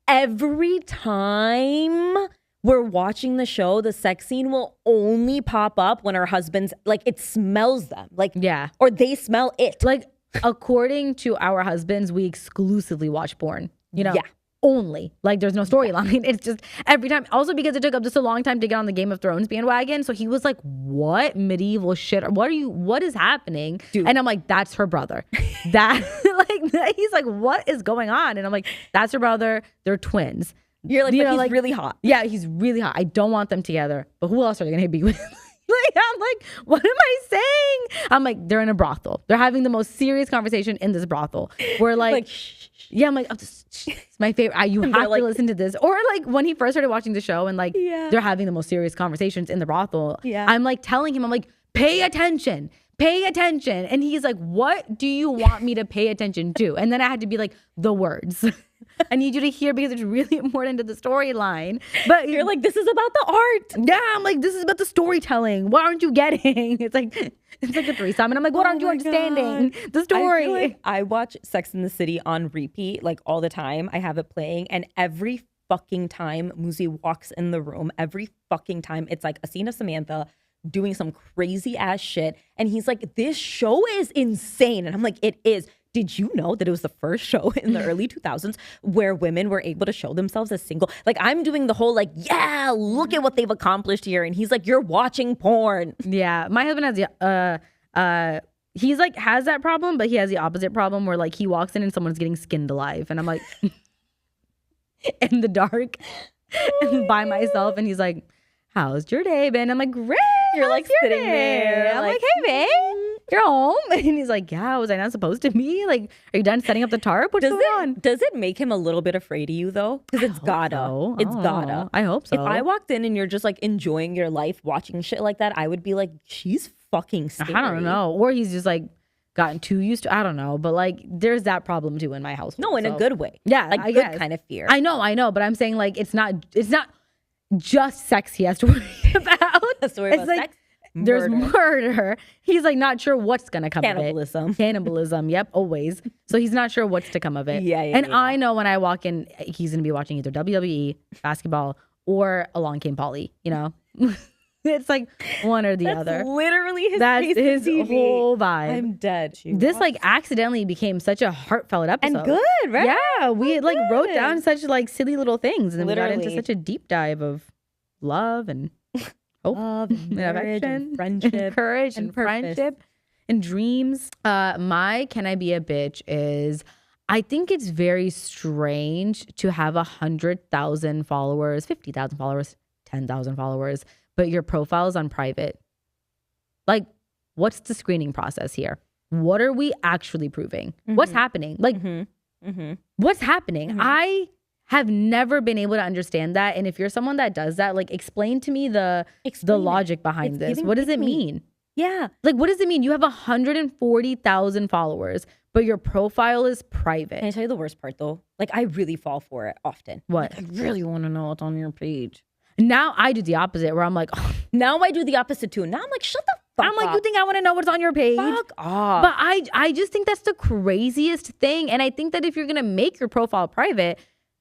every time we're watching the show, the sex scene will only pop up when our husbands, like, it smells them. Like, or they smell it. Like, according to our husbands, we exclusively watch porn, you know? Yeah. Only. Like, there's no storyline. It's just every time. Also, because it took up just a long time to get on the Game of Thrones bandwagon. So he was like, what medieval shit? What is happening? Dude. And I'm like, that's her brother. He's like, what is going on? And I'm like, that's her brother. They're twins. You're like, but he's like, really hot. Yeah, he's really hot. I don't want them together. But who else are they going to be with? I'm like, what am I saying? I'm like, they're in a brothel. They're having the most serious conversation in this brothel. We're like yeah, I'm like, oh, it's my favorite. You have to listen to this. Or like when he first started watching the show and like they're having the most serious conversations in the brothel. Yeah. I'm like telling him, I'm like, pay attention. Pay attention. And he's like, what do you want me to pay attention to? And then I had to be like, the words. I need you to hear because it's really important to the storyline. But You're like, this is about the art. yeah, I'm like, this is about the storytelling. What aren't you getting? It's like a threesome. And I'm like, what aren't you understanding? The story. I feel like I watch Sex in the City on repeat, like all the time. I have it playing, and every fucking time Muzi walks in the room, every fucking time it's like a scene of Samantha doing some crazy ass shit. And he's like, this show is insane. And I'm like, it is. Did you know that it was the first show in the early 2000s where women were able to show themselves as single? Like, I'm doing the whole like, yeah, look at what they've accomplished here. And he's like, you're watching porn. Yeah. My husband has he's like has that problem, but he has the opposite problem where like he walks in and someone's getting skinned alive. And I'm like in the dark and by myself. And he's like, how's your day been? I'm like, great. You're like sitting there. I'm like, hey, babe, you're home. And he's like, yeah, was I not supposed to be? Like, are you done setting up the tarp? What's going on? Does it make him a little bit afraid of you though? Because it's gotta. So. It's gotta. I hope so. If I walked in and you're just like enjoying your life watching shit like that, I would be like, she's fucking scary. I don't know. Or he's just like gotten too used to, I don't know. But like, there's that problem too in my household. No, in a good way. Yeah. Like good kind of fear. I know. But I'm saying like, it's not just sex he has to worry about. It's like, sex? There's murder. He's like not sure what's gonna come Cannibalism. of it. Cannibalism. Yep, always. So he's not sure what's to come of it. Yeah. I know when I walk in, he's gonna be watching either WWE, basketball, or Along Came Polly. You know, it's like one or the other. Literally his. That's his TV. whole vibe. I'm dead. This like accidentally became such a heartfelt episode. And good, right? Yeah, we like wrote down such like silly little things, and then we got into such a deep dive of love and hope, and marriage, affection, and friendship, and courage, and friendship, and dreams. My can I be a bitch is, I think it's very strange to have 100,000 followers, 50,000 followers, 10,000 followers, but your profile is on private. Like, what's the screening process here? What are we actually proving? Mm-hmm. What's happening? Like, what's happening? Mm-hmm. I have never been able to understand that. And if you're someone that does that, like, explain to me the logic behind this. What does it mean? Yeah. Like, what does it mean? You have 140,000 followers, but your profile is private. Can I tell you the worst part though? Like, I really fall for it often. What? Like, I really want to know what's on your page. Now I do the opposite where I'm like, oh. Now I do the opposite too. Now I'm like, shut the fuck I'm like, up. you think I want to know what's on your page? Fuck off. But I just think that's the craziest thing. And I think that if you're going to make your profile private,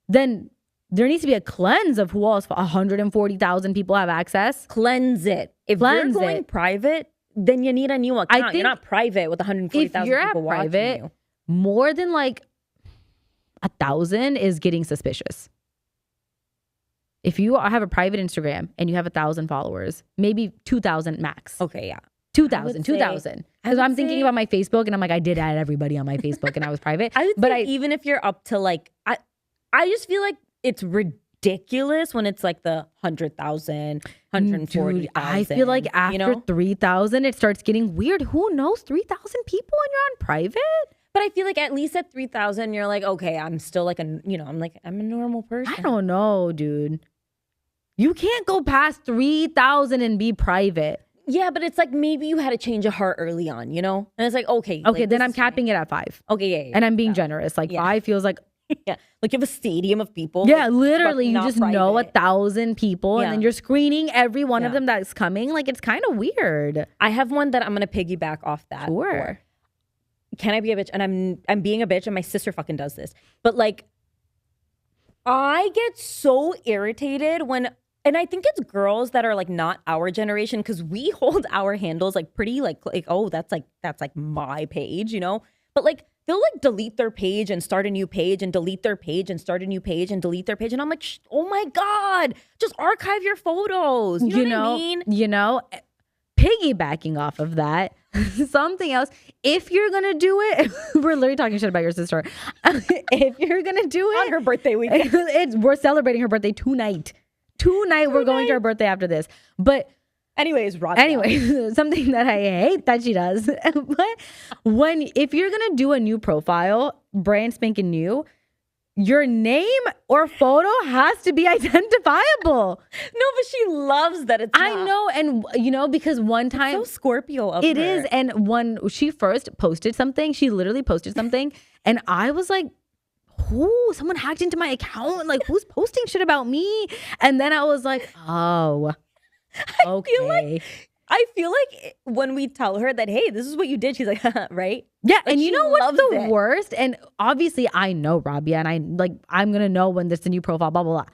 then there needs to be a cleanse of who else 140,000 people have access. Cleanse it. If you're going private, then you need a new account. You're not private with 140,000 people watching private, you. More than like 1,000 is getting suspicious. If you have a private Instagram and you have 1,000 followers, maybe 2,000 max. Okay, yeah. 2,000. Because I'm thinking about my Facebook and I'm like, I did add everybody on my Facebook and I was private. Even if you're up to like, I just feel like it's ridiculous when it's like the 100,000, 140,000. I feel like after 3,000, it starts getting weird. Who knows 3,000 people and you're on private? But I feel like at least at 3,000, you're like, okay, I'm still like I'm a normal person. I don't know, dude. You can't go past 3,000 and be private. Yeah, but it's like maybe you had a change of heart early on, you know? And it's like, okay. Okay, then I'm capping it at 5. Okay, yeah. And I'm being generous. Like 5 feels like... Yeah, like you have a stadium of people. Yeah, like, literally, you just know 1,000 people and then you're screening every one of them that's coming. Like, it's kind of weird. I have one that I'm going to piggyback off that. Sure. Can I be a bitch? And I'm being a bitch and my sister fucking does this. But like, I get so irritated when... And I think it's girls that are like not our generation because we hold our handles like pretty like oh that's like my page, you know? But like they'll like delete their page and start a new page and delete their page and start a new page and delete their page. And I'm like, oh my God, just archive your photos. You know what I mean? You know, piggybacking off of that, something else. If you're going to do it, we're literally talking shit about your sister. If you're going to do it. On her birthday weekend. We're celebrating her birthday tonight. We're going to her birthday after this. But anyways, something that I hate that she does. But if you're gonna do a new profile, brand spanking new, your name or photo has to be identifiable. No, but she loves that it's not. I know, and you know, because one time it's so Scorpio of it her. is, and when she first posted something, she literally posted something, and I was like, someone hacked into my account. Like, who's posting shit about me? And then I was like, oh, okay. I feel like when we tell her that, hey, this is what you did, she's like, right? Yeah, Like, and you she know what's loves the it. worst? And obviously I know Rabia, and I'm gonna know when there's a new profile, blah blah blah.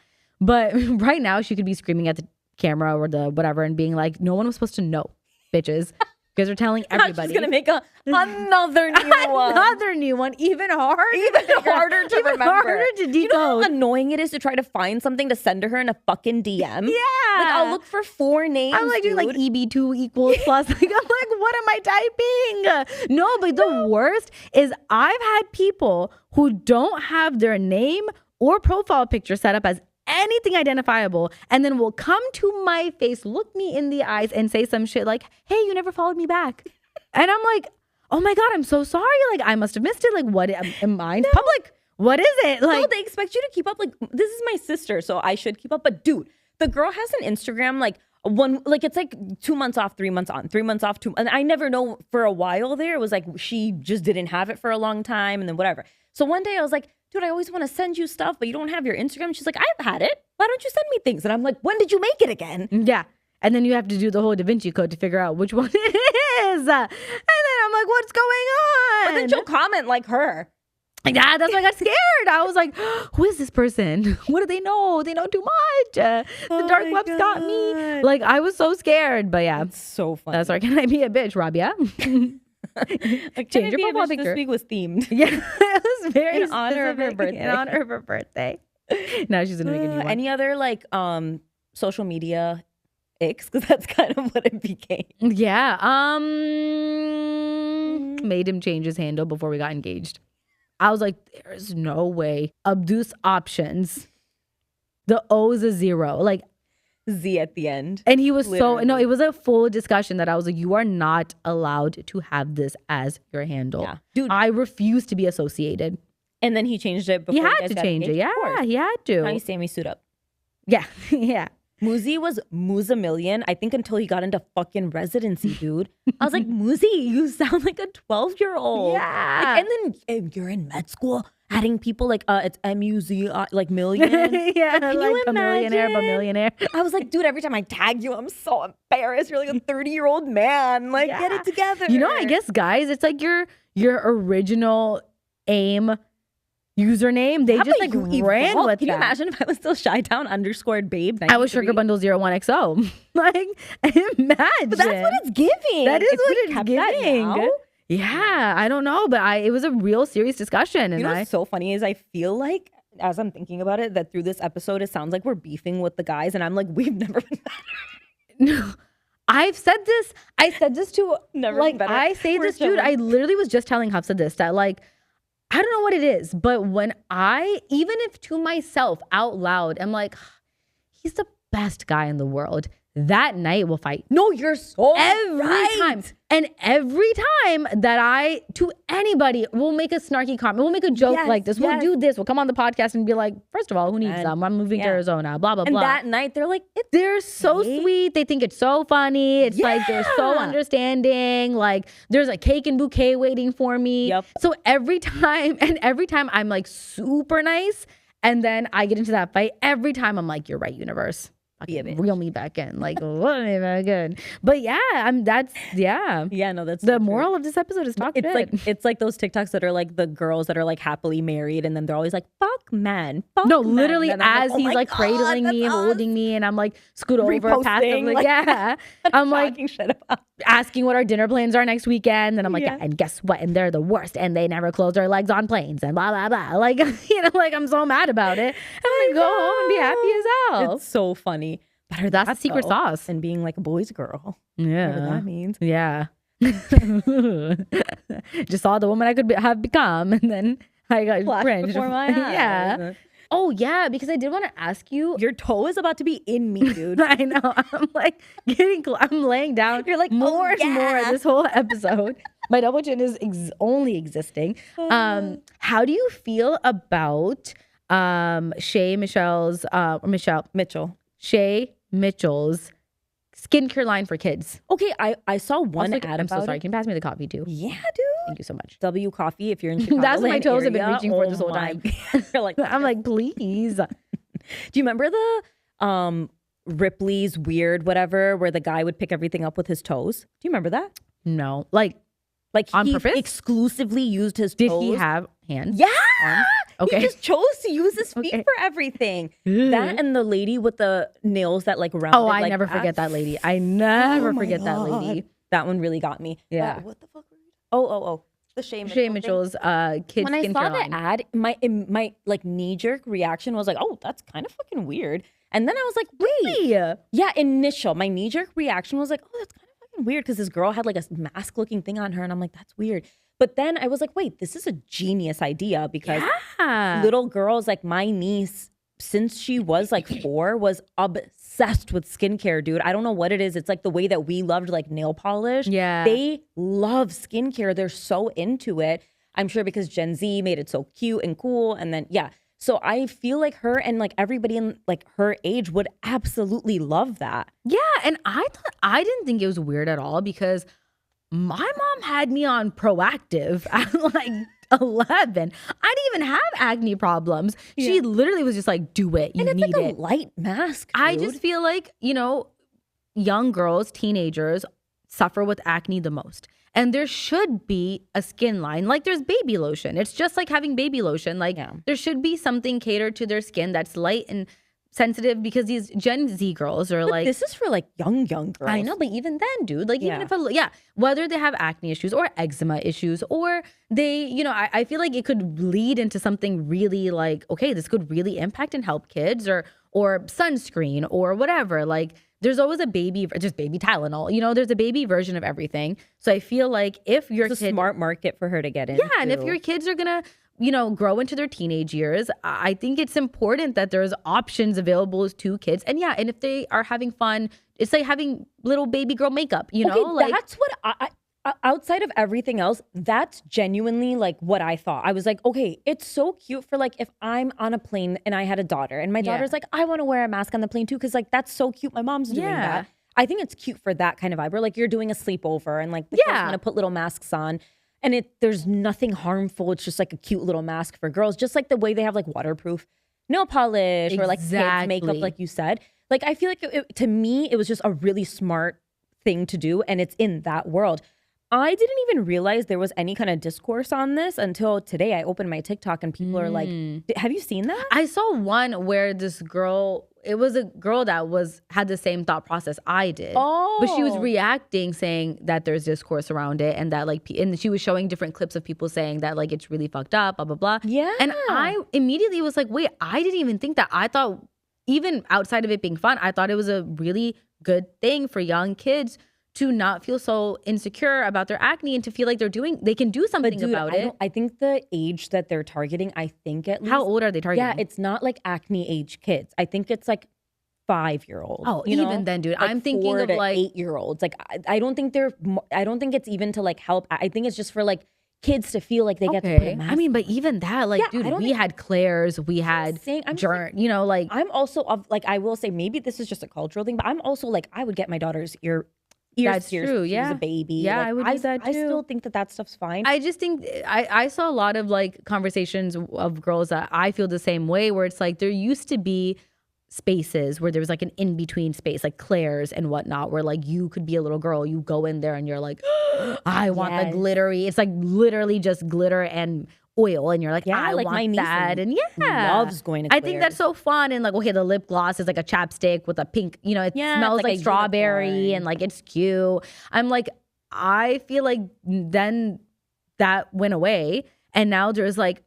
But right now she could be screaming at the camera or the whatever and being like, no one was supposed to know, bitches. Because we're telling everybody. She's gonna make another new one. Another new one, even harder. Even harder to remember. Harder to decode. You know how annoying it is to try to find something to send to her in a fucking DM? Yeah. Like, I'll look for 4 names, I'm like, dude. like EB2 equals plus. Like, I'm like, what am I typing? No, but the worst is I've had people who don't have their name or profile picture set up as anything identifiable, and then will come to my face, look me in the eyes, and say some shit like, hey, you never followed me back. And I'm like, oh my God, I'm so sorry. Like, I must have missed it. Like, what am I public? What is it? Like, no, they expect you to keep up. Like, this is my sister, so I should keep up. But dude, the girl has an Instagram like it's like 2 months off, 3 months on, 3 months off, 2. And I never know, for a while there, it was like she just didn't have it for a long time, and then whatever. So one day I was like, dude, I always want to send you stuff, but you don't have your Instagram. She's like, I've had it. Why don't you send me things? And I'm like, when did you make it again? yeah. And then you have to do the whole Da Vinci Code to figure out which one it is. And then I'm like, what's going on? But then she'll comment like her. Yeah, that's why I got scared. I was like, who is this person? What do they know? They know too much. The dark web's got me. Like, I was so scared. But yeah. It's so funny. That's right. Can I be a bitch, Rabia? Like, change your profile picture. This week was themed. Yeah, it was very in honor of her specific, birthday. In honor of her birthday. Now she's gonna make a new one. Any other like social media icks? Because that's kind of what it became. Yeah. Made him change his handle before we got engaged. I was like, there's no way. Abuse options. The O is a 0. Like, Z at the end. and he was Literally. it was a full discussion that I was like, you are not allowed to have this as your handle. Yeah. Dude. I refuse to be associated. And then he changed it before He you had guys to got change it. engaged? Of Yeah, course. he had to. Now you Sammy suit up. Yeah, yeah. Muzi was Moozamillion, I think, until he got into fucking residency, dude. I was like, Muzi, you sound like a 12-year-old. Yeah. Like, and then you're in med school adding people like, it's M-U-Z, like million. Yeah, Can like you a millionaire, imagine? but millionaire. I was like, dude, every time I tag you, I'm so embarrassed. You're like a 30-year-old man. Like, get it together. You know, I guess, guys, it's like your original AIM username. They just like ran with Can you that. imagine if I was still Shytown_babe? I was 93? Sugar Bundle 01XO. Like, imagine. But that's what it's giving. That is If what we it's kept that giving. now- Yeah, I don't know, but it was a real serious discussion. And You know what's so funny is I feel like, as I'm thinking about it, that through this episode, it sounds like we're beefing with the guys. And I'm like, we've never been better. I've said this. I said this to, Never like, been better. I say We're this, dude. chilling. I literally was just telling Hafsa this, that like, I don't know what it is, but when even if to myself out loud, I'm like, he's the best guy in the world. That night we'll fight. No, you're so Every right. time. And every time that to anybody, we'll make a snarky comment. We'll make a joke Yes, like this. We'll yes. do this. We'll come on the podcast and be like, first of all, who needs And- them? I'm moving to yeah. Arizona, blah, blah, And blah. that night, they're like, it's They're so Right? sweet. They think it's so funny. It's like they're so Yeah. understanding. Like there's a cake and bouquet waiting for me. Yep. So every time I'm like super nice. And then I get into that fight. Every time I'm like, you're right, universe. Be a Fucking bitch. reel me back in. Like, reel me back in. But yeah, yeah, no, that's the so true. moral of this episode is talk It's shit. it's like those TikToks that are like the girls that are like happily married, and then they're always like, "Fuck men." Fuck No, men." literally, And I'm as like, oh he's my like God, cradling me, that's us. holding me, and I'm like scoot over Reposting, passively. like- Yeah. I'm like Talking shit about. asking what our dinner plans are next weekend. And I'm like, Yeah. yeah, and guess what? And they're the worst. And they never close their legs on planes and blah, blah, blah. Like, like I'm so mad about it. I'm gonna go home and be happy as hell. It's so funny. Better That's the secret sauce. and being like a boy's girl. Whatever Yeah. that means. Yeah. Just saw the woman I could have become. And then I got Flash cringed. before my Yeah. eyes. Oh, yeah. Because I did want to ask you. Your toe is about to be in me, dude. I know. I'm like I'm laying down. You're like, more oh, and more yeah. this whole episode. My double chin is only existing. How do you feel about Shay Mitchell's skincare line for kids. Okay, I saw one Also, ad I'm about so sorry. it. Can you pass me the coffee too? Yeah, dude. Thank you so much. W Coffee, if you're in Chicago. That's what my toes have been area. reaching for this whole my time. You're like, I'm like, please. do you remember the Ripley's Weird whatever, where the guy would pick everything up with his toes? Do you remember that? No, like Like on he purpose? exclusively used his Did toes. he have hands? Yeah. Arms? Okay. He just chose to use his feet Okay. for everything. That and the lady with the nails that like rounded. Oh, I like never that. forget that lady. I never my forget that lady. That one really got me. Yeah. What the fuck were we? Oh. The Shay Mitchell. Shay Mitchell's kids When I skincare saw line. the ad, my like knee jerk reaction was like, oh, that's kind of fucking weird. And then I was like, wait. Yeah, my knee jerk reaction was like, oh, that's kind of fucking weird because this girl had like a mask looking thing on her. And I'm like, that's weird. But then I was like, wait, this is a genius idea because little girls, like my niece, since she was like 4, was obsessed with skincare, dude. I don't know what it is. It's like the way that we loved like nail polish. Yeah. They love skincare. They're so into it. I'm sure because Gen Z made it so cute and cool. And then, yeah. So I feel like her and like everybody in like her age would absolutely love that. Yeah, and I didn't think it was weird at all because my mom had me on Proactive at like 11. I didn't even have acne problems. She literally was just like, do it. You And it's need like a it. light mask. I dude. just feel like, young girls, teenagers suffer with acne the most. And there should be a skin line. Like there's baby lotion. It's just like having baby lotion. Like there should be something catered to their skin that's light and sensitive because these Gen Z girls are But like, this is for like young girls. I know, but even then, dude, like even Yeah. if whether they have acne issues or eczema issues or they, I feel like it could lead into something really like, okay, this could really impact and help kids or sunscreen or whatever. Like there's always just baby Tylenol, there's a baby version of everything. So I feel like if your It's a kid, smart market for her to get into. yeah, and if your kids are gonna, grow into their teenage years, I think it's important that there's options available to kids. And yeah, and if they are having fun, it's like having little baby girl makeup, Okay, like that's what I outside of everything else, that's genuinely like what I thought. I was like, okay, it's so cute for like if I'm on a plane and I had a daughter and my daughter's like, I want to wear a mask on the plane too because like that's so cute. My mom's doing that. I think it's cute for that kind of vibe. Where like you're doing a sleepover and like the kids want to put little masks on. And there's nothing harmful. It's just like a cute little mask for girls, just like the way they have like waterproof nail polish or like kids makeup, like you said. Like I feel like to me, it was just a really smart thing to do, and it's in that world. I didn't even realize there was any kind of discourse on this until today. I opened my TikTok and people are like, have you seen that? I saw one where this girl, it was a girl that had the same thought process I did. Oh. But she was reacting saying that there's discourse around it and that like, and she was showing different clips of people saying that like it's really fucked up, blah, blah, blah. Yeah. And I immediately was like, wait, I didn't even think that. I thought even outside of it being fun, I thought it was a really good thing for young kids to not feel so insecure about their acne and to feel like they can do something about it. I think the age that they're targeting, I think at least. How old are they targeting? Yeah, it's not like acne age kids. I think it's like 5-year-olds. Oh, even then, dude. Like I'm thinking 4 of to like 8-year-olds. Like I don't think it's even to like help. I think it's just for like kids to feel like they get to put a mask. I mean, but even that, like, dude, we had Claire's, we had like I'm also of like I will say maybe this is just a cultural thing, but I'm also like I would get my daughter's ear that's pierced true, when she was a baby. Yeah, like, I would do that too. I still think that stuff's fine. I just think I saw a lot of like conversations of girls that I feel the same way, where it's like there used to be spaces where there was like an in-between space, like Claire's and whatnot, where like you could be a little girl, you go in there and you're like, I want the glittery. It's like literally just glitter and oil, and you're like, I like my want niece that. And loves going to I think that's so fun. And like, okay, the lip gloss is like a chapstick with a pink, it smells like strawberry and like it's cute. I'm like, I feel like then that went away, and now there's like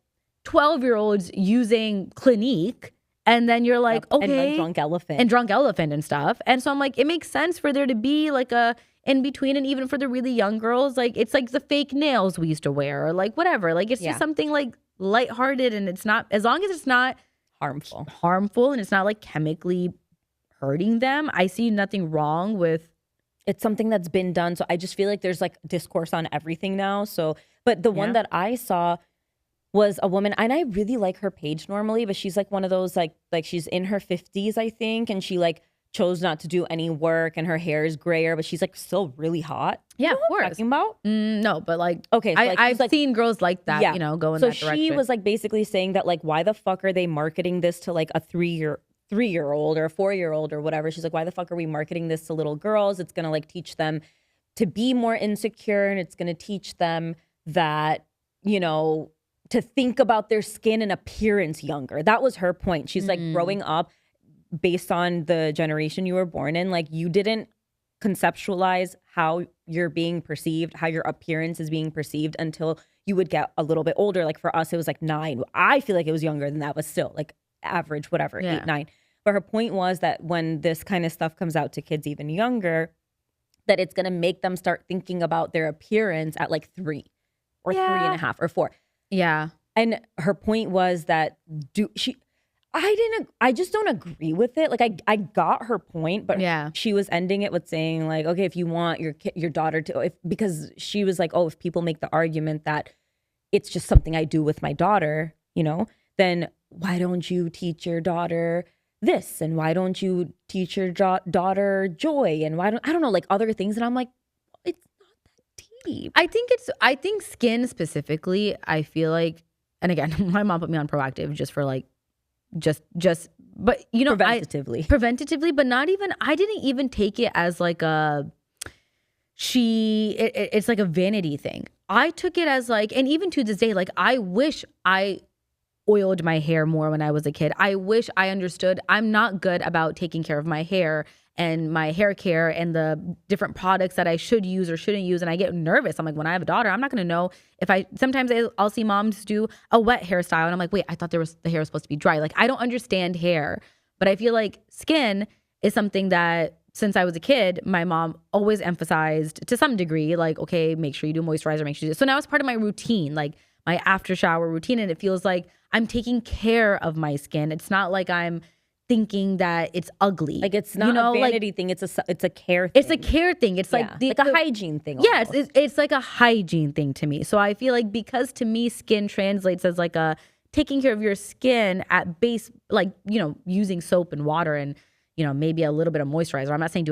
12-year-olds using Clinique. And then you're like, okay. And Drunk Elephant. And Drunk Elephant and stuff. And so I'm like, it makes sense for there to be like a in between. And even for the really young girls, like it's like the fake nails we used to wear or like whatever. Like it's just something like lighthearted, and it's not, as long as it's not harmful and it's not like chemically hurting them, I see nothing wrong with. It's something that's been done. So I just feel like there's like discourse on everything now. So, but the one that I saw was a woman, and I really like her page normally, but she's like one of those like she's in her 50s, I think, and she like chose not to do any work and her hair is grayer, but she's like still really hot. Yeah, You know of what I'm course. talking about? No, but like, Okay, so, like, I've she's, like- seen girls like that, Yeah. you know, go in So that direction. she was like basically saying that like, why the fuck are they marketing this to like a 3-year-old or a 4-year-old or whatever? She's like, why the fuck are we marketing this to little girls? It's gonna like teach them to be more insecure, and it's gonna teach them that, you know, to think about their skin and appearance younger. That was her point. She's like, growing up based on the generation you were born in, like you didn't conceptualize how you're being perceived, how your appearance is being perceived until you would get a little bit older. Like for us, it was like 9. I feel like it was younger than that, but still like average, whatever, Yeah. 8, 9. But her point was that when this kind of stuff comes out to kids even younger, that it's going to make them start thinking about their appearance at like 3 or 3.5 or 4. Yeah. And her point was that I just don't agree with it. Like I got her point, but Yeah. she was ending it with saying like, okay, if you want your daughter to, because she was like, oh, if people make the argument that it's just something I do with my daughter, you know, then why don't you teach your daughter this? And why don't you teach your daughter joy? And I don't know, like other things. And I'm like, it's not that deep. I think skin specifically, I feel like, and again, my mom put me on Proactive just for like, but you know, preventatively, but not even, I didn't even take it as like it's like a vanity thing. I took it as like, and even to this day, like I wish I oiled my hair more when I was a kid. I wish I understood I'm not good about taking care of my hair and my hair care and the different products that I should use or shouldn't use. And I get nervous. I'm like, when I have a daughter, I'm not going to know sometimes I'll see moms do a wet hairstyle. And I'm like, wait, I thought the hair was supposed to be dry. Like, I don't understand hair, but I feel like skin is something that since I was a kid, my mom always emphasized to some degree, like, okay, make sure you do moisturizer, make sure you do. So now it's part of my routine, like my after shower routine. And it feels like I'm taking care of my skin. It's not like I'm thinking that it's ugly. Like it's not a vanity thing. It's a care thing. It's a care thing. It's like like a hygiene thing. Yeah, it's like a hygiene thing to me. So I feel like because to me skin translates as like a taking care of your skin at base, like, you know, using soap and water and, you know, maybe a little bit of moisturizer. I'm not saying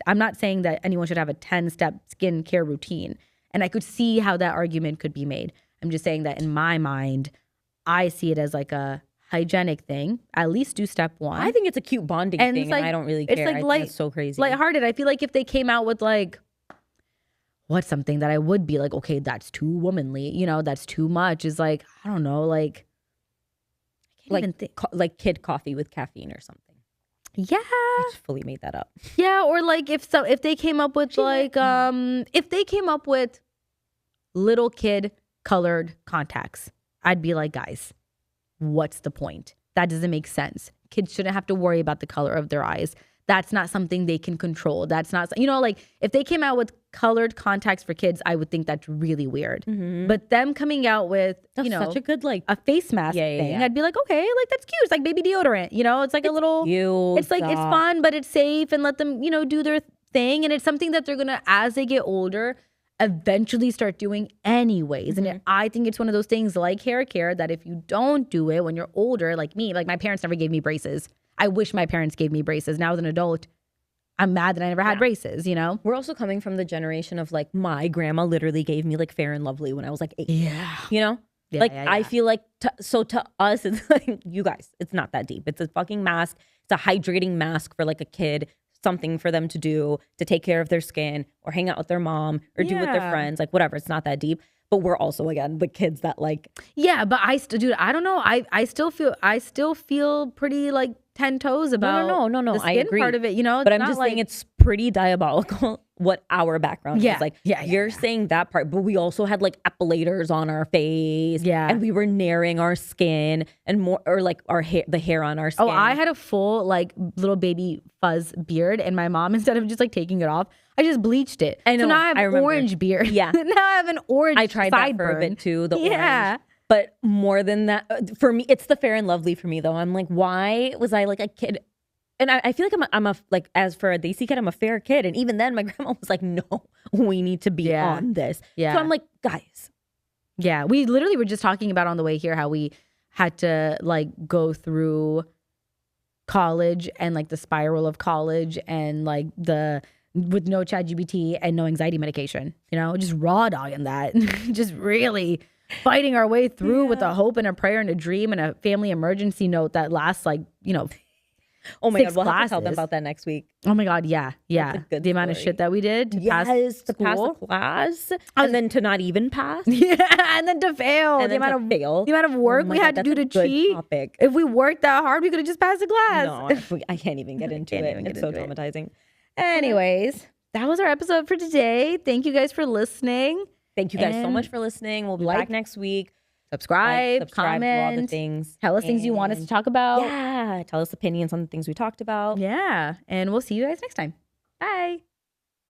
I'm not saying that anyone should have a 10-step skincare routine. And I could see how that argument could be made. I'm just saying that in my mind, I see it as like a hygienic thing. At least do step 1. I think it's a cute bonding thing, and I don't really care. It's like it's so crazy. Lighthearted. I feel like if they came out with like, what's something that I would be like, okay, that's too womanly, you know, that's too much, is like, I don't know, like, I can't even think. Like kid coffee with caffeine or something. Yeah. I just fully made that up. Yeah, or like if they came up with if they came up with little kid colored contacts, I'd be like, guys, what's the point? That doesn't make sense. Kids shouldn't have to worry about the color of their eyes. That's not something they can control. That's not, you know, like if they came out with colored contacts for kids, I would think that's really weird. Mm-hmm. But them coming out with, that's such a good, like a face mask thing, I'd be like, okay, like that's cute. It's like baby deodorant, you know, it's like a little, cute. It's like, it's fun, but it's safe, and let them, you know, do their thing. And it's something that they're going to, as they get older, eventually start doing anyways. Mm-hmm. And I think it's one of those things like hair care that if you don't do it when you're older, like me, like my parents never gave me braces. I wish my parents gave me braces. Now as an adult, I'm mad that I never had braces, you know? We're also coming from the generation of like, my grandma literally gave me like Fair and Lovely when I was like 8. Yeah. You know? Yeah, like, I feel like, to us, it's like, you guys, it's not that deep. It's a fucking mask. It's a hydrating mask for like a kid, something for them to do to take care of their skin or hang out with their mom or do with their friends, like whatever. It's not that deep. But we're also, again, the kids that like. Yeah, but dude, I don't know. I still feel pretty like 10 toes about no. the skin I agree. part of it, you know? But I'm just saying it's pretty diabolical what our background is. Like, you're saying that part, but we also had like epilators on our face. Yeah. And we were narrowing our skin and more, or like our hair, the hair on our skin. Oh, I had a full like little baby fuzz beard, and my mom, instead of just like taking it off, I just bleached it. I know. So now I have orange beard. Yeah. Now I have an orange I tried that for a bit too, the orange. But more than that, for me, it's the Fair and Lovely for me though. I'm like, why was I like a kid? And I feel like I'm a like, as for a Desi kid, I'm a fair kid. And even then my grandma was like, no, we need to be on this. Yeah. So I'm like, guys. Yeah. We literally were just talking about on the way here how we had to like go through college and like the spiral of college and like with no ChatGPT and no anxiety medication, you know, just raw dogging that, just really fighting our way through with a hope and a prayer and a dream and a family emergency note that lasts like, you know, oh my 6 God, we'll have to classes. tell them about that next week. Oh my God, yeah. Good The amount of story. shit that we did to pass To pass school. the class and then to not even pass. Yeah, and then to fail. And the then amount to of fail. the amount of work Oh my we had God, to do that's to a good cheat. topic. If we worked that hard, we could have just passed the class. No, I can't even get into it. It's so traumatizing. Anyways, that was our episode for today. Thank you guys for listening. Thank you guys so And much for listening. We'll be back next week. Subscribe, do all the comment, things. tell us things you want us to talk about. Yeah, tell us opinions on the things we talked about. Yeah, and we'll see you guys next time. Bye.